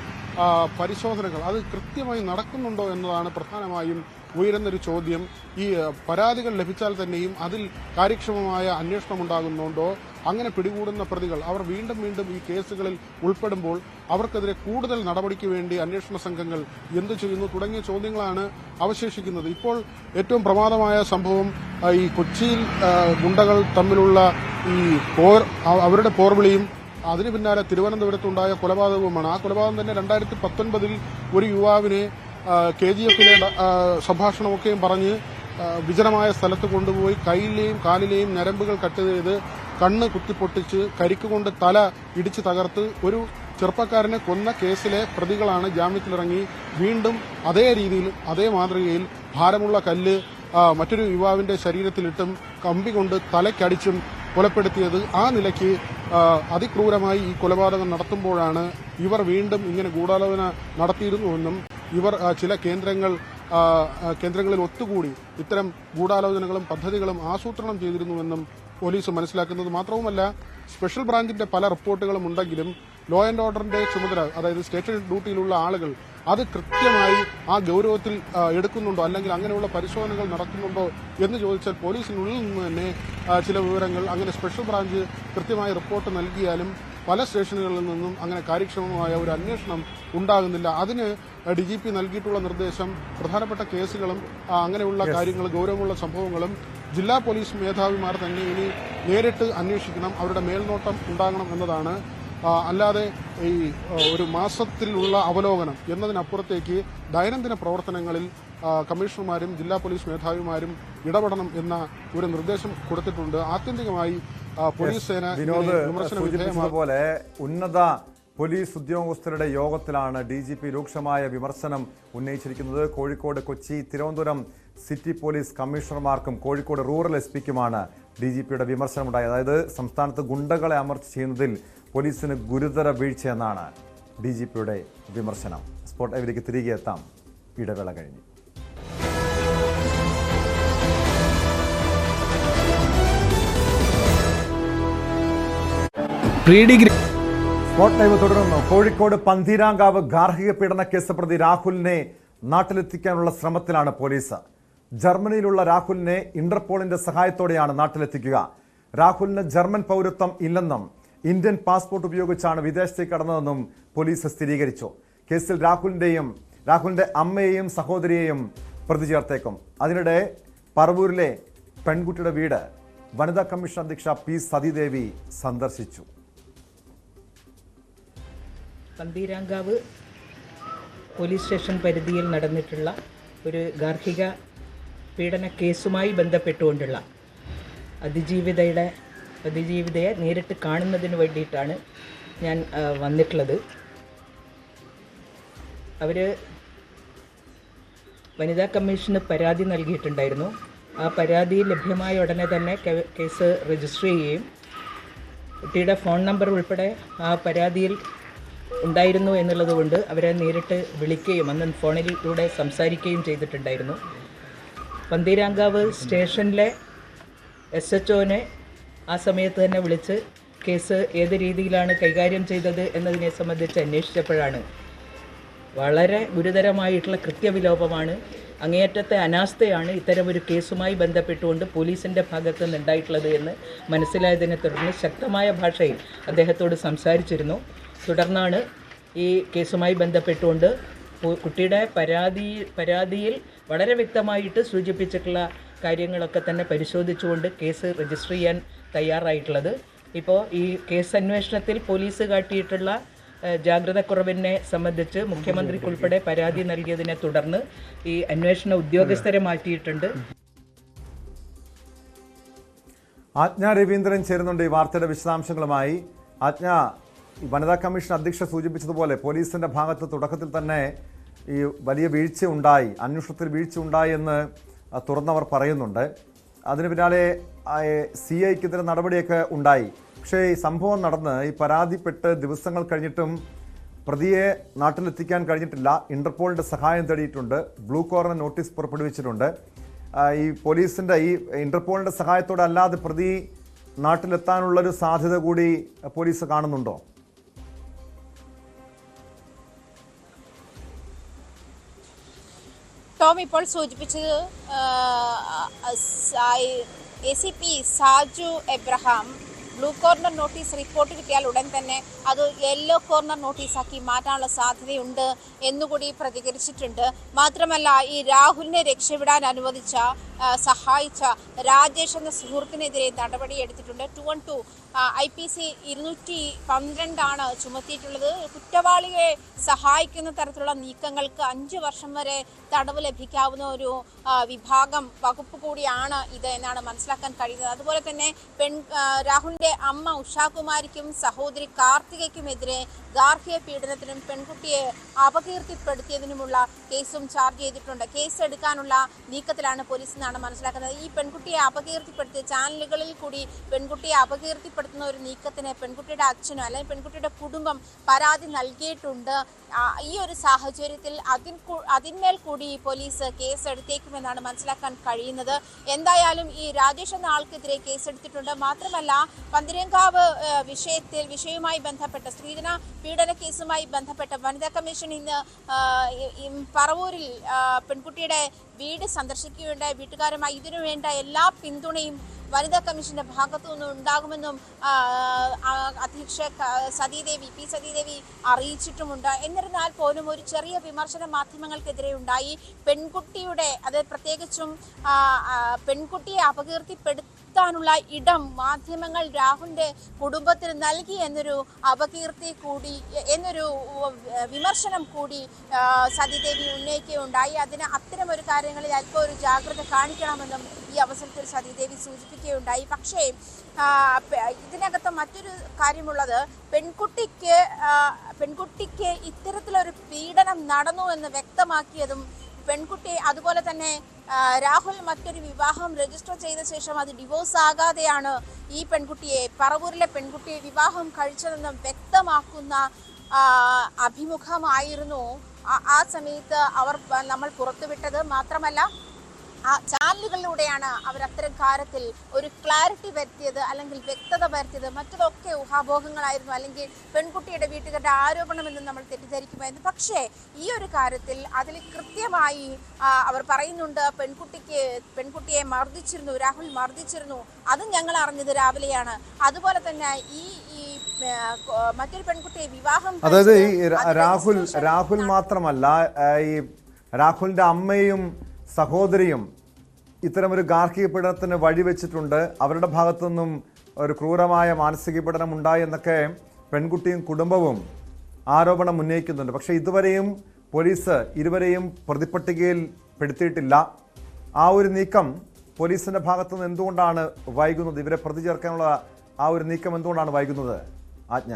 [SPEAKER 6] പരിശോധനകൾ അത് കൃത്യമായി നടക്കുന്നുണ്ടോ എന്നതാണ് പ്രധാനമായും ഉയരുന്നൊരു ചോദ്യം. ഈ പരാതികൾ ലഭിച്ചാൽ തന്നെയും അതിൽ കാര്യക്ഷമമായ അന്വേഷണം ഉണ്ടാകുന്നുണ്ടോ? അങ്ങനെ പിടികൂടുന്ന പ്രതികൾ അവർ വീണ്ടും വീണ്ടും ഈ കേസുകളിൽ ഉൾപ്പെടുമ്പോൾ അവർക്കെതിരെ കൂടുതൽ നടപടിക്ക് വേണ്ടി അന്വേഷണ സംഘങ്ങൾ എന്തു ചെയ്യുന്നു തുടങ്ങിയ ചോദ്യങ്ങളാണ് അവശേഷിക്കുന്നത്. ഇപ്പോൾ ഏറ്റവും പ്രമാദമായ സംഭവം ഈ കൊച്ചിയിൽ ഗുണ്ടകൾ തമ്മിലുള്ള ഈ അവരുടെ പോർവിളിയും അതിന് പിന്നാലെ തിരുവനന്തപുരത്തുണ്ടായ കൊലപാതകവുമാണ്. ആ കൊലപാതകം തന്നെ 2019 ഒരു യുവാവിനെ KGF-ലെ സംഭാഷണമൊക്കെയും പറഞ്ഞ് വിജനമായ സ്ഥലത്ത് കൊണ്ടുപോയി കൈയിലെയും കാലിലെയും ഞരമ്പുകൾ കട്ട് ചെയ്ത് കണ്ണ് കുത്തിപ്പൊട്ടിച്ച് കരിക്കുകൊണ്ട് തല ഇടിച്ച് തകർത്ത് ഒരു ചെറുപ്പക്കാരനെ കൊന്ന കേസിലെ പ്രതികളാണ് ജാമ്യത്തിലിറങ്ങി വീണ്ടും അതേ രീതിയിൽ അതേ മാതൃകയിൽ ഭാരമുള്ള കല്ല് മറ്റൊരു യുവാവിന്റെ ശരീരത്തിലിട്ടും കമ്പി കൊണ്ട് തലയ്ക്കടിച്ചും കൊലപ്പെടുത്തിയത്. ആ നിലയ്ക്ക് അതിക്രൂരമായി ഈ കൊലപാതകം നടത്തുമ്പോഴാണ് ഇവർ വീണ്ടും ഇങ്ങനെ ഗൂഢാലോചന നടത്തിയിരുന്നുവെന്നും ഇവർ ചില കേന്ദ്രങ്ങളിൽ ഒത്തുകൂടി ഇത്തരം ഗൂഢാലോചനകളും പദ്ധതികളും ആസൂത്രണം ചെയ്തിരുന്നുവെന്നും പോലീസ് മനസ്സിലാക്കുന്നത്. മാത്രവുമല്ല സ്പെഷ്യൽ ബ്രാഞ്ചിന്റെ പല റിപ്പോർട്ടുകളും ഉണ്ടെങ്കിലും ലോ ആൻഡ് ഓർഡറിന്റെ ചുമതല, അതായത് സ്റ്റേഷൻ ഡ്യൂട്ടിയിലുള്ള ആളുകൾ അത് കൃത്യമായി ആ ഗൗരവത്തിൽ എടുക്കുന്നുണ്ടോ അല്ലെങ്കിൽ അങ്ങനെയുള്ള പരിശോധനകൾ നടത്തുന്നുണ്ടോ എന്ന് ചോദിച്ചാൽ പോലീസിനുള്ളിൽ നിന്ന് തന്നെ ചില വിവരങ്ങൾ അങ്ങനെ സ്പെഷ്യൽ ബ്രാഞ്ച് കൃത്യമായി റിപ്പോർട്ട് നൽകിയാലും പല സ്റ്റേഷനുകളിൽ നിന്നും അങ്ങനെ കാര്യക്ഷമമായ ഒരു അന്വേഷണം ഉണ്ടാകുന്നില്ല. അതിന് DGP നൽകിയിട്ടുള്ള നിർദ്ദേശം പ്രധാനപ്പെട്ട കേസുകളും അങ്ങനെയുള്ള കാര്യങ്ങൾ ഗൗരവമുള്ള സംഭവങ്ങളും ജില്ലാ പോലീസ് മേധാവിമാർ തന്നെ ഇനി നേരിട്ട് അന്വേഷിക്കണം, അവരുടെ മേൽനോട്ടം ഉണ്ടാകണം എന്നതാണ്. അല്ലാതെ ഈ ഒരു മാസത്തിലുള്ള അവലോകനം എന്നതിനപ്പുറത്തേക്ക് ദൈനംദിന പ്രവർത്തനങ്ങളിൽ കമ്മീഷണർമാരും ജില്ലാ പോലീസ് മേധാവിമാരും ഇടപെടണം എന്ന ഒരു നിർദ്ദേശം കൊടുത്തിട്ടുണ്ട്. ആത്യന്തികമായി പോലീസ് സേന
[SPEAKER 1] പോലെ ഉന്നത പോലീസ് ഉദ്യോഗസ്ഥരുടെ യോഗത്തിലാണ് DGP രൂക്ഷമായ വിമർശനം ഉന്നയിച്ചിരിക്കുന്നത്. കോഴിക്കോട്, കൊച്ചി, തിരുവനന്തപുരം സിറ്റി പോലീസ് കമ്മീഷണർമാർക്കും കോഴിക്കോട് റൂറൽ SPക്കുമാണ് DGPയുടെ വിമർശനമുണ്ടായത്. അതായത് സംസ്ഥാനത്ത് ഗുണ്ടകളെ അമർച്ച ചെയ്യുന്നതിൽ പോലീസിന് ഗുരുതര വീഴ്ചയെന്നാണ് DGPയുടെ വിമർശനം. സ്പോട്ട് ലൈവിലേക്ക് തിരികെ എത്താം, ഇടവേള കഴിഞ്ഞു.
[SPEAKER 7] Pre degree.
[SPEAKER 1] സ്പോട്ട് ലൈവ് തുടരുന്നു. കോഴിക്കോട് പന്തീരാങ്കാവ് ഗാർഹിക പീഡന കേസ് പ്രതി രാഹുലിനെ നാട്ടിലെത്തിക്കാനുള്ള ശ്രമത്തിലാണ് പോലീസ്. ജർമ്മനിയിലുള്ള രാഹുലിനെ ഇന്റർപോളിന്റെ സഹായത്തോടെയാണ് നാട്ടിലെത്തിക്കുക. രാഹുലിന് ജർമ്മൻ പൗരത്വം ഇല്ലെന്നും ഇന്ത്യൻ പാസ്പോർട്ട് ഉപയോഗിച്ചാണ് വിദേശത്തേക്ക് കടന്നതെന്നും പോലീസ് സ്ഥിരീകരിച്ചു. കേസിൽ രാഹുലിന്റെ അമ്മയെയും സഹോദരിയെയും പ്രതി ചേർത്തേക്കും. അതിനിടെ പറവൂരിലെ പെൺകുട്ടിയുടെ വീട് വനിതാ കമ്മീഷൻ അധ്യക്ഷ പി സതീദേവി സന്ദർശിച്ചു.
[SPEAKER 8] പന്തീരാങ്കാവ് പോലീസ് സ്റ്റേഷൻ പരിധിയിൽ നടന്നിട്ടുള്ള ഒരു ഗാർഹിക പീഡന കേസുമായി ബന്ധപ്പെട്ടുകൊണ്ടുള്ള അതിജീവിതയെ നേരിട്ട് കാണുന്നതിന് വേണ്ടിയിട്ടാണ് ഞാൻ വന്നിട്ടുള്ളത്. അവർ വനിതാ കമ്മീഷന് പരാതി നൽകിയിട്ടുണ്ടായിരുന്നു. ആ പരാതി ലഭ്യമായ ഉടനെ തന്നെ കേസ് രജിസ്റ്റർ ചെയ്യുകയും കുട്ടിയുടെ ഫോൺ നമ്പർ ഉൾപ്പെടെ ആ പരാതിയിൽ ഉണ്ടായിരുന്നു എന്നുള്ളത് കൊണ്ട് അവരെ നേരിട്ട് വിളിക്കുകയും അന്ന് ഫോണിലൂടെ സംസാരിക്കുകയും ചെയ്തിട്ടുണ്ടായിരുന്നു. പന്തീരാങ്കാവ് സ്റ്റേഷനിലെ SHOനെ ആ സമയത്ത് തന്നെ വിളിച്ച് കേസ് ഏത് രീതിയിലാണ് കൈകാര്യം ചെയ്തത് എന്നതിനെ സംബന്ധിച്ച് അന്വേഷിച്ചപ്പോഴാണ് വളരെ ഗുരുതരമായിട്ടുള്ള കൃത്യവിലോപമാണ്, അങ്ങേയറ്റത്തെ അനാസ്ഥയാണ് ഇത്തരമൊരു കേസുമായി ബന്ധപ്പെട്ടുകൊണ്ട് പോലീസിൻ്റെ ഭാഗത്ത് നിന്നുണ്ടായിട്ടുള്ളത് എന്ന് മനസ്സിലായതിനെ തുടർന്ന് ശക്തമായ ഭാഷയിൽ അദ്ദേഹത്തോട് സംസാരിച്ചിരുന്നു. തുടർന്നാണ് ഈ കേസുമായി ബന്ധപ്പെട്ടുകൊണ്ട് കുട്ടിയുടെ പരാതിയിൽ വളരെ വ്യക്തമായിട്ട് സൂചിപ്പിച്ചിട്ടുള്ള കാര്യങ്ങളൊക്കെ തന്നെ പരിശോധിച്ചുകൊണ്ട് കേസ് രജിസ്റ്റർ ചെയ്യാൻ തയ്യാറായിട്ടുള്ളത്. ഇപ്പോൾ ഈ കേസ് അന്വേഷണത്തിൽ പോലീസ് കാട്ടിയിട്ടുള്ള ജാഗ്രതക്കുറവിനെ സംബന്ധിച്ച് മുഖ്യമന്ത്രിക്കുൾപ്പെടെ പരാതി നൽകിയതിനെ തുടർന്ന് ഈ അന്വേഷണ ഉദ്യോഗസ്ഥരെ മാറ്റിയിട്ടുണ്ട്.
[SPEAKER 1] ആജ്ഞ രവീന്ദ്രൻ ചേരുന്നുണ്ട് ഈ വാർത്തയുടെ വിശദാംശങ്ങളുമായി. ആജ്ഞ, വനിതാ കമ്മീഷൻ അധ്യക്ഷ സൂചിപ്പിച്ചതുപോലെ പോലീസിന്റെ ഭാഗത്ത് തുടക്കത്തിൽ തന്നെ ഈ വലിയ വീഴ്ച ഉണ്ടായി, അന്വേഷണത്തിൽ വീഴ്ച ഉണ്ടായി എന്ന് തുറന്നവർ പറയുന്നുണ്ട്. അതിന് പിന്നാലെ CIക്കെതിരെ നടപടിയൊക്കെ ഉണ്ടായി. പക്ഷേ ഈ സംഭവം നടന്ന് ഈ പരാതിപ്പെട്ട് ദിവസങ്ങൾ കഴിഞ്ഞിട്ടും പ്രതിയെ നാട്ടിലെത്തിക്കാൻ കഴിഞ്ഞിട്ടില്ല. ഇന്റർപോളിന്റെ സഹായം തേടിയിട്ടുണ്ട്. ബ്ലൂ കോർണർ നോട്ടീസ് പുറപ്പെടുവിച്ചിട്ടുണ്ട്. ഈ പോലീസിന്റെ ഈ ഇന്റർപോളിന്റെ സഹായത്തോടെ അല്ലാതെ പ്രതി നാട്ടിലെത്താനുള്ളൊരു സാധ്യത കൂടി പോലീസ് കാണുന്നുണ്ടോ?
[SPEAKER 3] ടോം ഇപ്പോൾ സൂചിപ്പിച്ചത് ACP Saju Abraham blue corner notice report കിട്ടിയാൽ ഉടൻ തന്നെ അത് യെല്ലോ കോർണർ നോട്ടീസാക്കി മാറ്റാനുള്ള സാധ്യതയുണ്ട് എന്നുകൂടി പ്രതികരിച്ചിട്ടുണ്ട്. മാത്രമല്ല, ഈ രാഹുലിനെ രക്ഷപ്പെടാൻ സഹായിച്ച രാജേഷ് എന്ന സുഹൃത്തിനെതിരെ നടപടിയെടുത്തിട്ടുണ്ട്. 212 IPC 212 ചുമത്തിയിട്ടുള്ളത്. കുറ്റവാളിയെ സഹായിക്കുന്ന തരത്തിലുള്ള നീക്കങ്ങൾക്ക് 5 വർഷം വരെ തടവ് ലഭിക്കാവുന്ന ഒരു വകുപ്പ് കൂടിയാണ് ഇത് എന്നാണ് മനസ്സിലാക്കാൻ കഴിയുന്നത്. അതുപോലെ തന്നെ രാഹുലിന്റെ അമ്മ ഉഷാകുമാരിക്കും സഹോദരി കാർത്തികയ്ക്കുമെതിരെ ഗാർഹിക പീഡനത്തിനും പെൺകുട്ടിയെ അപകീർത്തിപ്പെടുത്തിയതിനുമുള്ള കേസും ചാർജ് ചെയ്തിട്ടുണ്ട്. കേസ് എടുക്കാനുള്ള നീക്കത്തിലാണ് പോലീസ് എന്നാണ് മനസ്സിലാക്കുന്നത്. ഈ പെൺകുട്ടിയെ അപകീർത്തിപ്പെടുത്തിയ ചാനലുകളിൽ കൂടി പെൺകുട്ടിയെ അപകീർത്തിപ്പെടുത്തുന്ന ഒരു നീക്കത്തിന് പെൺകുട്ടിയുടെ അച്ഛനോ അല്ലെങ്കിൽ പെൺകുട്ടിയുടെ കുടുംബം പരാതി നൽകിയിട്ടുണ്ട്. ഈ ഒരു സാഹചര്യത്തിൽ അതിന്മേൽ കൂടി പോലീസ് കേസ് എടുത്തേക്കുമെന്നാണ് മനസ്സിലാക്കാൻ കഴിയുന്നത്. എന്തായാലും ഈ രാജേഷ് എന്ന ആൾക്കെതിരെ കേസെടുത്തിട്ടുണ്ട്. മാത്രമല്ല, പന്തീരാങ്കാവ് വിഷയവുമായി ബന്ധപ്പെട്ട സ്ത്രീധന പീഡന കേസുമായി ബന്ധപ്പെട്ട വനിതാ കമ്മീഷൻ ഇന്ന് പറവൂരിൽ പെൺകുട്ടിയുടെ വീട് സന്ദർശിക്കുകയുണ്ടായി. വീട്ടുകാരുമായി ഇതിനു വേണ്ട എല്ലാ പിന്തുണയും വനിതാ കമ്മീഷന്റെ ഭാഗത്തു നിന്നും ഉണ്ടാകുമെന്നും അധ്യക്ഷ പി സതീദേവി അറിയിച്ചിട്ടുമുണ്ട്. എന്നിരുന്നാൽ പോലും ഒരു ചെറിയ വിമർശനം മാധ്യമങ്ങൾക്കെതിരെ ഉണ്ടായി. പ്രത്യേകിച്ചും പെൺകുട്ടിയെ അപകീർത്തിപ്പെടുത്താനുള്ള ഇടം മാധ്യമങ്ങൾ രാഹുലിന്റെ കുടുംബത്തിന് നൽകി എന്നൊരു വിമർശനം കൂടി സതീദേവി ഉന്നയിക്കുകയുണ്ടായി. അത്തരമൊരു കാര്യങ്ങളിൽ അല്പം ഒരു ജാഗ്രത കാണിക്കണമെന്നും ഈ അവസരത്തിൽ സതീദേവി സൂചിപ്പിക്കുകയുണ്ടായി. പക്ഷേ ഇതിനകത്ത് മറ്റൊരു കാര്യമുള്ളത്, പെൺകുട്ടിക്ക് ഇത്തരത്തിലൊരു പീഡനം നടന്നു എന്ന് വ്യക്തമാക്കിയതും പെൺകുട്ടി അതുപോലെ തന്നെ രാഹുൽ മറ്റൊരു വിവാഹം രജിസ്റ്റർ ചെയ്ത ശേഷം അത് ഡിവോഴ്സ് ആകാതെയാണ് ഈ പറവൂരിലെ പെൺകുട്ടിയെ വിവാഹം കഴിച്ചതെന്നും വ്യക്തമാക്കുന്ന അഭിമുഖമായിരുന്നു ആ സമയത്ത് നമ്മൾ പുറത്തുവിട്ടത്. മാത്രമല്ല, ചാനലുകളിലൂടെയാണ് അവർ അത്തരം കാര്യത്തിൽ ഒരു ക്ലാരിറ്റി വരുത്തിയത്, അല്ലെങ്കിൽ വ്യക്തത വരുത്തിയത്. മറ്റതൊക്കെ ഊഹാഭോഗങ്ങളായിരുന്നു, അല്ലെങ്കിൽ പെൺകുട്ടിയുടെ വീട്ടുകാരുടെ ആരോപണമെന്ന് നമ്മൾ തെറ്റിദ്ധരിക്കുമായിരുന്നു. പക്ഷേ ഈ ഒരു കാര്യത്തിൽ അതിൽ കൃത്യമായി അവർ പറയുന്നുണ്ട്, പെൺകുട്ടിയെ മർദ്ദിച്ചിരുന്നു, രാഹുൽ മർദ്ദിച്ചിരുന്നു, അതും ഞങ്ങൾ അറിഞ്ഞത് രാവിലെയാണ്. അതുപോലെ തന്നെ ഈ മറ്റൊരു പെൺകുട്ടിയെ വിവാഹം,
[SPEAKER 1] അതായത് ഈ രാഹുൽ മാത്രമല്ല, ഈ രാഹുലിന്റെ അമ്മയും സഹോദരിയും ഇത്തരമൊരു ഗാർഹിക പീഡനത്തിന് വഴിവെച്ചിട്ടുണ്ട്. അവരുടെ ഭാഗത്തുനിന്നും ഒരു ക്രൂരമായ മാനസിക പീഡനം ഉണ്ടായി എന്നൊക്കെ പെൺകുട്ടിയും കുടുംബവും ആരോപണം ഉന്നയിക്കുന്നുണ്ട്. പക്ഷേ ഇതുവരെയും പോലീസ് ഇരുവരെയും പ്രതിപട്ടികയിൽ പെടുത്തിയിട്ടില്ല. ആ ഒരു നീക്കം പോലീസിന്റെ ഭാഗത്തുനിന്ന് എന്തുകൊണ്ടാണ് വൈകുന്നത്? ഇവരെ പ്രതി ചേർക്കാനുള്ള ആ ഒരു നീക്കം എന്തുകൊണ്ടാണ് വൈകുന്നത്? ആജ്ഞ,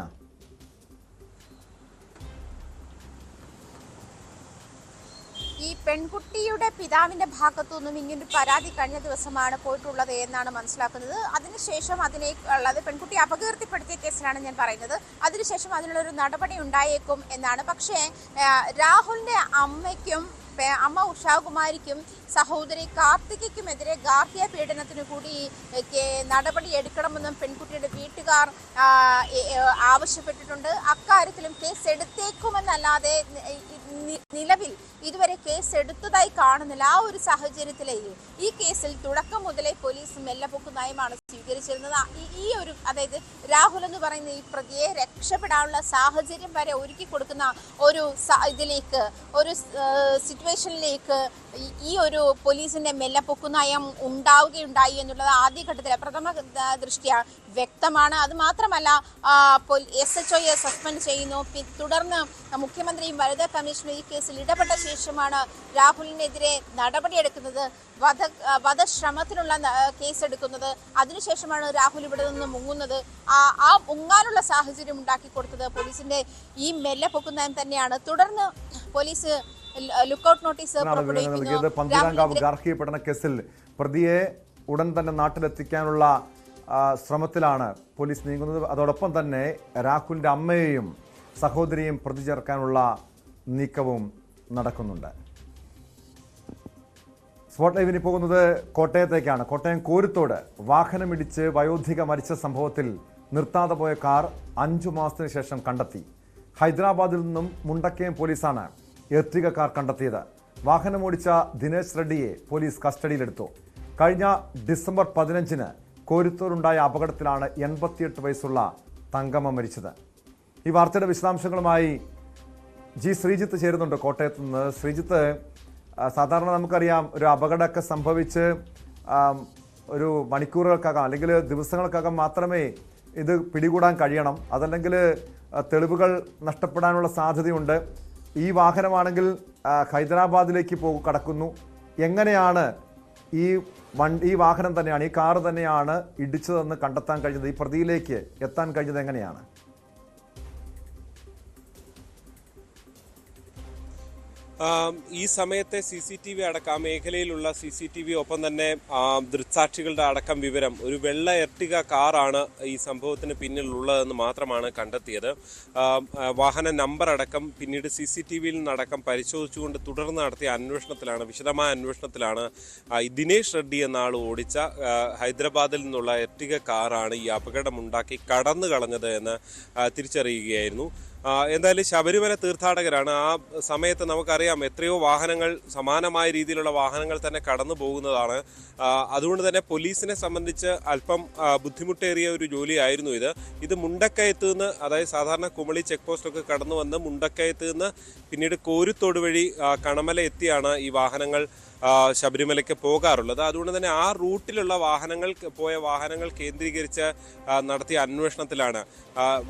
[SPEAKER 3] ഈ പെൺകുട്ടിയുടെ പിതാവിന്റെ ഭാഗത്തു നിന്നും ഇങ്ങനൊരു പരാതി കഴിഞ്ഞ ദിവസമാണ് പോയിട്ടുള്ളത് എന്നാണ് മനസ്സിലാക്കുന്നത്. അതിനുശേഷം അതിനേക്കുള്ളത് പെൺകുട്ടി അപകീർത്തിപ്പെടുത്തിയ കേസിലാണ് ഞാൻ പറയുന്നത്. അതിനുശേഷം അതിനുള്ളൊരു നടപടി ഉണ്ടായേക്കും എന്നാണ്. പക്ഷേ രാഹുലിന്റെ അമ്മ ഉഷാകുമാരിക്കും സഹോദരി കാർത്തികയ്ക്കുമെതിരെ ഗാർഹിക പീഡനത്തിനു കൂടി നടപടി എടുക്കണമെന്നും പെൺകുട്ടിയുടെ വീട്ടുകാർ ആവശ്യപ്പെട്ടിട്ടുണ്ട്. അക്കാര്യത്തിലും കേസ് എടുത്തേക്കുമെന്നല്ലാതെ നിലവിൽ ഇതുവരെ കേസ് എടുത്തതായി കാണുന്നില്ല. ആ ഒരു സാഹചര്യത്തിലേക്ക് ഈ കേസിൽ തുടക്കം മുതലേ പോലീസ് മെല്ലപ്പൊക്കു നയമാണ് സ്വീകരിച്ചിരുന്നത്. അതായത് രാഹുൽ എന്ന് പറയുന്ന ഈ പ്രതിയെ രക്ഷപ്പെടാനുള്ള സാഹചര്യം വരെ ഒരുക്കി കൊടുക്കുന്ന ഒരു സിറ്റുവേഷനിലേക്ക് ഈ ഒരു പോലീസിന്റെ മെല്ലപ്പൊക്കു നയം ഉണ്ടാവുകയുണ്ടായി എന്നുള്ളത് ആദ്യഘട്ടത്തിൽ പ്രഥമ ദൃഷ്ട്യാ വ്യക്തമാണ്. അത് മാത്രമല്ല, SHOയെ സസ്പെൻഡ് ചെയ്യുന്നു. തുടർന്ന് മുഖ്യമന്ത്രിയും വനിതാ കമ്മീഷനും ഈ കേസിൽ ഇടപെട്ട ശേഷമാണ് രാഹുലിനെതിരെ നടപടിയെടുക്കുന്നത്, വധശ്രമത്തിനുള്ള കേസെടുക്കുന്നത്. അതിനുശേഷമാണ് രാഹുൽ ഇവിടെ നിന്ന് മുങ്ങുന്നത്. ആ മുങ്ങാനുള്ള സാഹചര്യം ഉണ്ടാക്കി കൊടുത്തത് പോലീസിന്റെ ഈ മെല്ലപ്പൊക്കുന്നയം തന്നെയാണ്. തുടർന്ന് പോലീസ് ലുക്കൌട്ട് നോട്ടീസ്
[SPEAKER 1] നൽകിയത്. പന്തീരാങ്കാവ് ഗാർഹിക പീഡന കേസിൽ പ്രതിയെ ഉടൻ തന്നെ നാട്ടിലെത്തിക്കാനുള്ള ശ്രമത്തിലാണ് പോലീസ് നീങ്ങുന്നത്. അതോടൊപ്പം തന്നെ രാഹുലിന്റെ അമ്മയെയും സഹോദരിയും പ്രതി ചേർക്കാനുള്ള നീക്കവും നടക്കുന്നുണ്ട്. സ്പോട്ട് ലൈവിന് പോകുന്നത് കോട്ടയത്തേക്കാണ്. കോട്ടയം കോരുത്തോട് വാഹനമിടിച്ച് വയോധിക മരിച്ച സംഭവത്തിൽ നിർത്താതെ പോയ കാർ 5 മാസത്തിന് ശേഷം കണ്ടെത്തി. ഹൈദരാബാദിൽ നിന്നും മുണ്ടക്കയം പോലീസാണ് എർട്ടിഗ കാർ കണ്ടെത്തിയത്. വാഹനമോടിച്ച ദിനേശ് റെഡ്ഡിയെ പോലീസ് കസ്റ്റഡിയിലെടുത്തു. കഴിഞ്ഞ ഡിസംബർ 15-ന് കോരുത്തോടുണ്ടായ അപകടത്തിലാണ് 88 വയസ്സുള്ള തങ്കമ്മ മരിച്ചത്. ഈ വാർത്തയുടെ വിശദാംശങ്ങളുമായി ശ്രീജിത്ത് ചേരുന്നുണ്ട് കോട്ടയത്ത് നിന്ന്. ശ്രീജിത്ത്, സാധാരണ നമുക്കറിയാം, ഒരു അപകടമൊക്കെ സംഭവിച്ച് ഒരു മണിക്കൂറുകൾക്കകം അല്ലെങ്കിൽ ദിവസങ്ങൾക്കകം മാത്രമേ ഇത് പിടികൂടാൻ കഴിയണം. അതല്ലെങ്കിൽ തെളിവുകൾ നഷ്ടപ്പെടാനുള്ള സാധ്യതയുണ്ട്. ഈ വാഹനമാണെങ്കിൽ ഹൈദരാബാദിലേക്ക് കടക്കുന്നു. എങ്ങനെയാണ് ഈ വാഹനം തന്നെയാണ്, ഈ കാറ് തന്നെയാണ് ഇടിച്ചതെന്ന് കണ്ടെത്താൻ കഴിഞ്ഞത്? ഈ പ്രതിയിലേക്ക് എത്താൻ കഴിഞ്ഞത് എങ്ങനെയാണ്?
[SPEAKER 7] ഈ സമയത്തെ CCTV അടക്കം, ആ മേഖലയിലുള്ള CCTV, ഒപ്പം തന്നെ ദൃക്സാക്ഷികളുടെ അടക്കം വിവരം, ഒരു വെള്ള എർട്ടിഗ കാറാണ് ഈ സംഭവത്തിന് പിന്നിലുള്ളതെന്ന് മാത്രമാണ് കണ്ടെത്തിയത്. വാഹന നമ്പർ അടക്കം പിന്നീട് CCTVയിൽ നിന്നടക്കം പരിശോധിച്ചുകൊണ്ട് തുടർന്ന് നടത്തിയ വിശദമായ അന്വേഷണത്തിലാണ് ദിനേശ് റെഡ്ഡി എന്ന ആൾ ഓടിച്ച ഹൈദരാബാദിൽ നിന്നുള്ള എർട്ടിഗ കാറാണ് ഈ അപകടമുണ്ടാക്കി കടന്നു കളഞ്ഞത് എന്ന് തിരിച്ചറിയുകയായിരുന്നു. എന്തായാലും ശബരിമല തീർത്ഥാടകരാണ്. ആ സമയത്ത് നമുക്കറിയാം എത്രയോ വാഹനങ്ങൾ, സമാനമായ രീതിയിലുള്ള വാഹനങ്ങൾ തന്നെ കടന്നു പോകുന്നതാണ്. അതുകൊണ്ട് തന്നെ പോലീസിനെ സംബന്ധിച്ച് അല്പം ബുദ്ധിമുട്ടേറിയ ഒരു ജോലിയായിരുന്നു ഇത്. മുണ്ടക്കയത്ത് നിന്ന്, അതായത് സാധാരണ കുമളി ചെക്ക് പോസ്റ്റൊക്കെ കടന്നു വന്ന് മുണ്ടക്കയത്ത് നിന്ന് പിന്നീട് കോരുത്തോട് വഴി കണമല എത്തിയാണ് ഈ വാഹനങ്ങൾ ശബരിമലയ്ക്ക് പോകാറുള്ളത്. അതുകൊണ്ട് തന്നെ ആ റൂട്ടിലുള്ള വാഹനങ്ങൾ കേന്ദ്രീകരിച്ച് നടത്തിയ അന്വേഷണത്തിലാണ്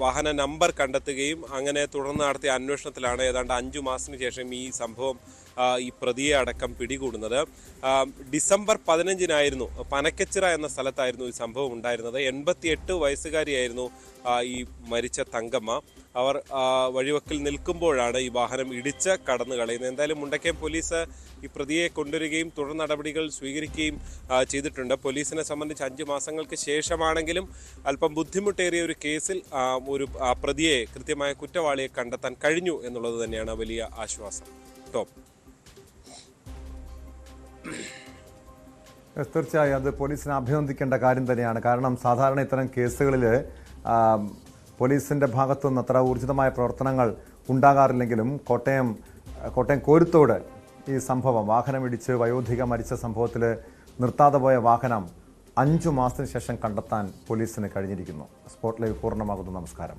[SPEAKER 7] വാഹന നമ്പർ കണ്ടെത്തുകയും അങ്ങനെ തുടർന്ന് നടത്തിയ അന്വേഷണത്തിലാണ് ഏതാണ്ട് 5 മാസത്തിന് ശേഷം ഈ സംഭവം ഈ പ്രതിയെ അടക്കം പിടികൂടുന്നത്. ഡിസംബർ 15-നായിരുന്നു പനക്കച്ചിറ എന്ന സ്ഥലത്തായിരുന്നു ഈ സംഭവം ഉണ്ടായിരുന്നത്. 88 വയസ്സുകാരിയായിരുന്നു ഈ മരിച്ച തങ്കമ്മ. അവർ വഴിവക്കിൽ നിൽക്കുമ്പോഴാണ് ഈ വാഹനം ഇടിച്ച് കടന്നു കളയുന്നത്. എന്തായാലും മുണ്ടക്കയം പോലീസ് ഈ പ്രതിയെ കൊണ്ടുവരികയും തുടർ നടപടികൾ സ്വീകരിക്കുകയും ചെയ്തിട്ടുണ്ട്. പോലീസിനെ സംബന്ധിച്ച് 5 മാസങ്ങൾക്ക് ശേഷമാണെങ്കിലും അല്പം ബുദ്ധിമുട്ടേറിയ ഒരു കേസിൽ പ്രതിയെ, കൃത്യമായ കുറ്റവാളിയെ കണ്ടെത്താൻ കഴിഞ്ഞു എന്നുള്ളത് തന്നെയാണ് വലിയ ആശ്വാസം. ടോപ്പ്.
[SPEAKER 1] തീർച്ചയായും അത് പോലീസിനെ അഭിനന്ദിക്കേണ്ട കാര്യം തന്നെയാണ്. കാരണം സാധാരണ ഇത്തരം കേസുകളിൽ പോലീസിൻ്റെ ഭാഗത്തുനിന്ന് അത്ര ഊർജിതമായ പ്രവർത്തനങ്ങൾ ഉണ്ടാകാറില്ലെങ്കിലും കോട്ടയം കോരുത്തോട് ഈ സംഭവം വാഹനമിടിച്ച് വയോധിക മരിച്ച സംഭവത്തിൽ നിർത്താതെ പോയ വാഹനം 5 മാസത്തിന് ശേഷം കണ്ടെത്താൻ പോലീസിന് കഴിഞ്ഞിരിക്കുന്നു. സ്പോട്ട് ലൈവ് പൂർണ്ണമാകുന്നു. നമസ്കാരം.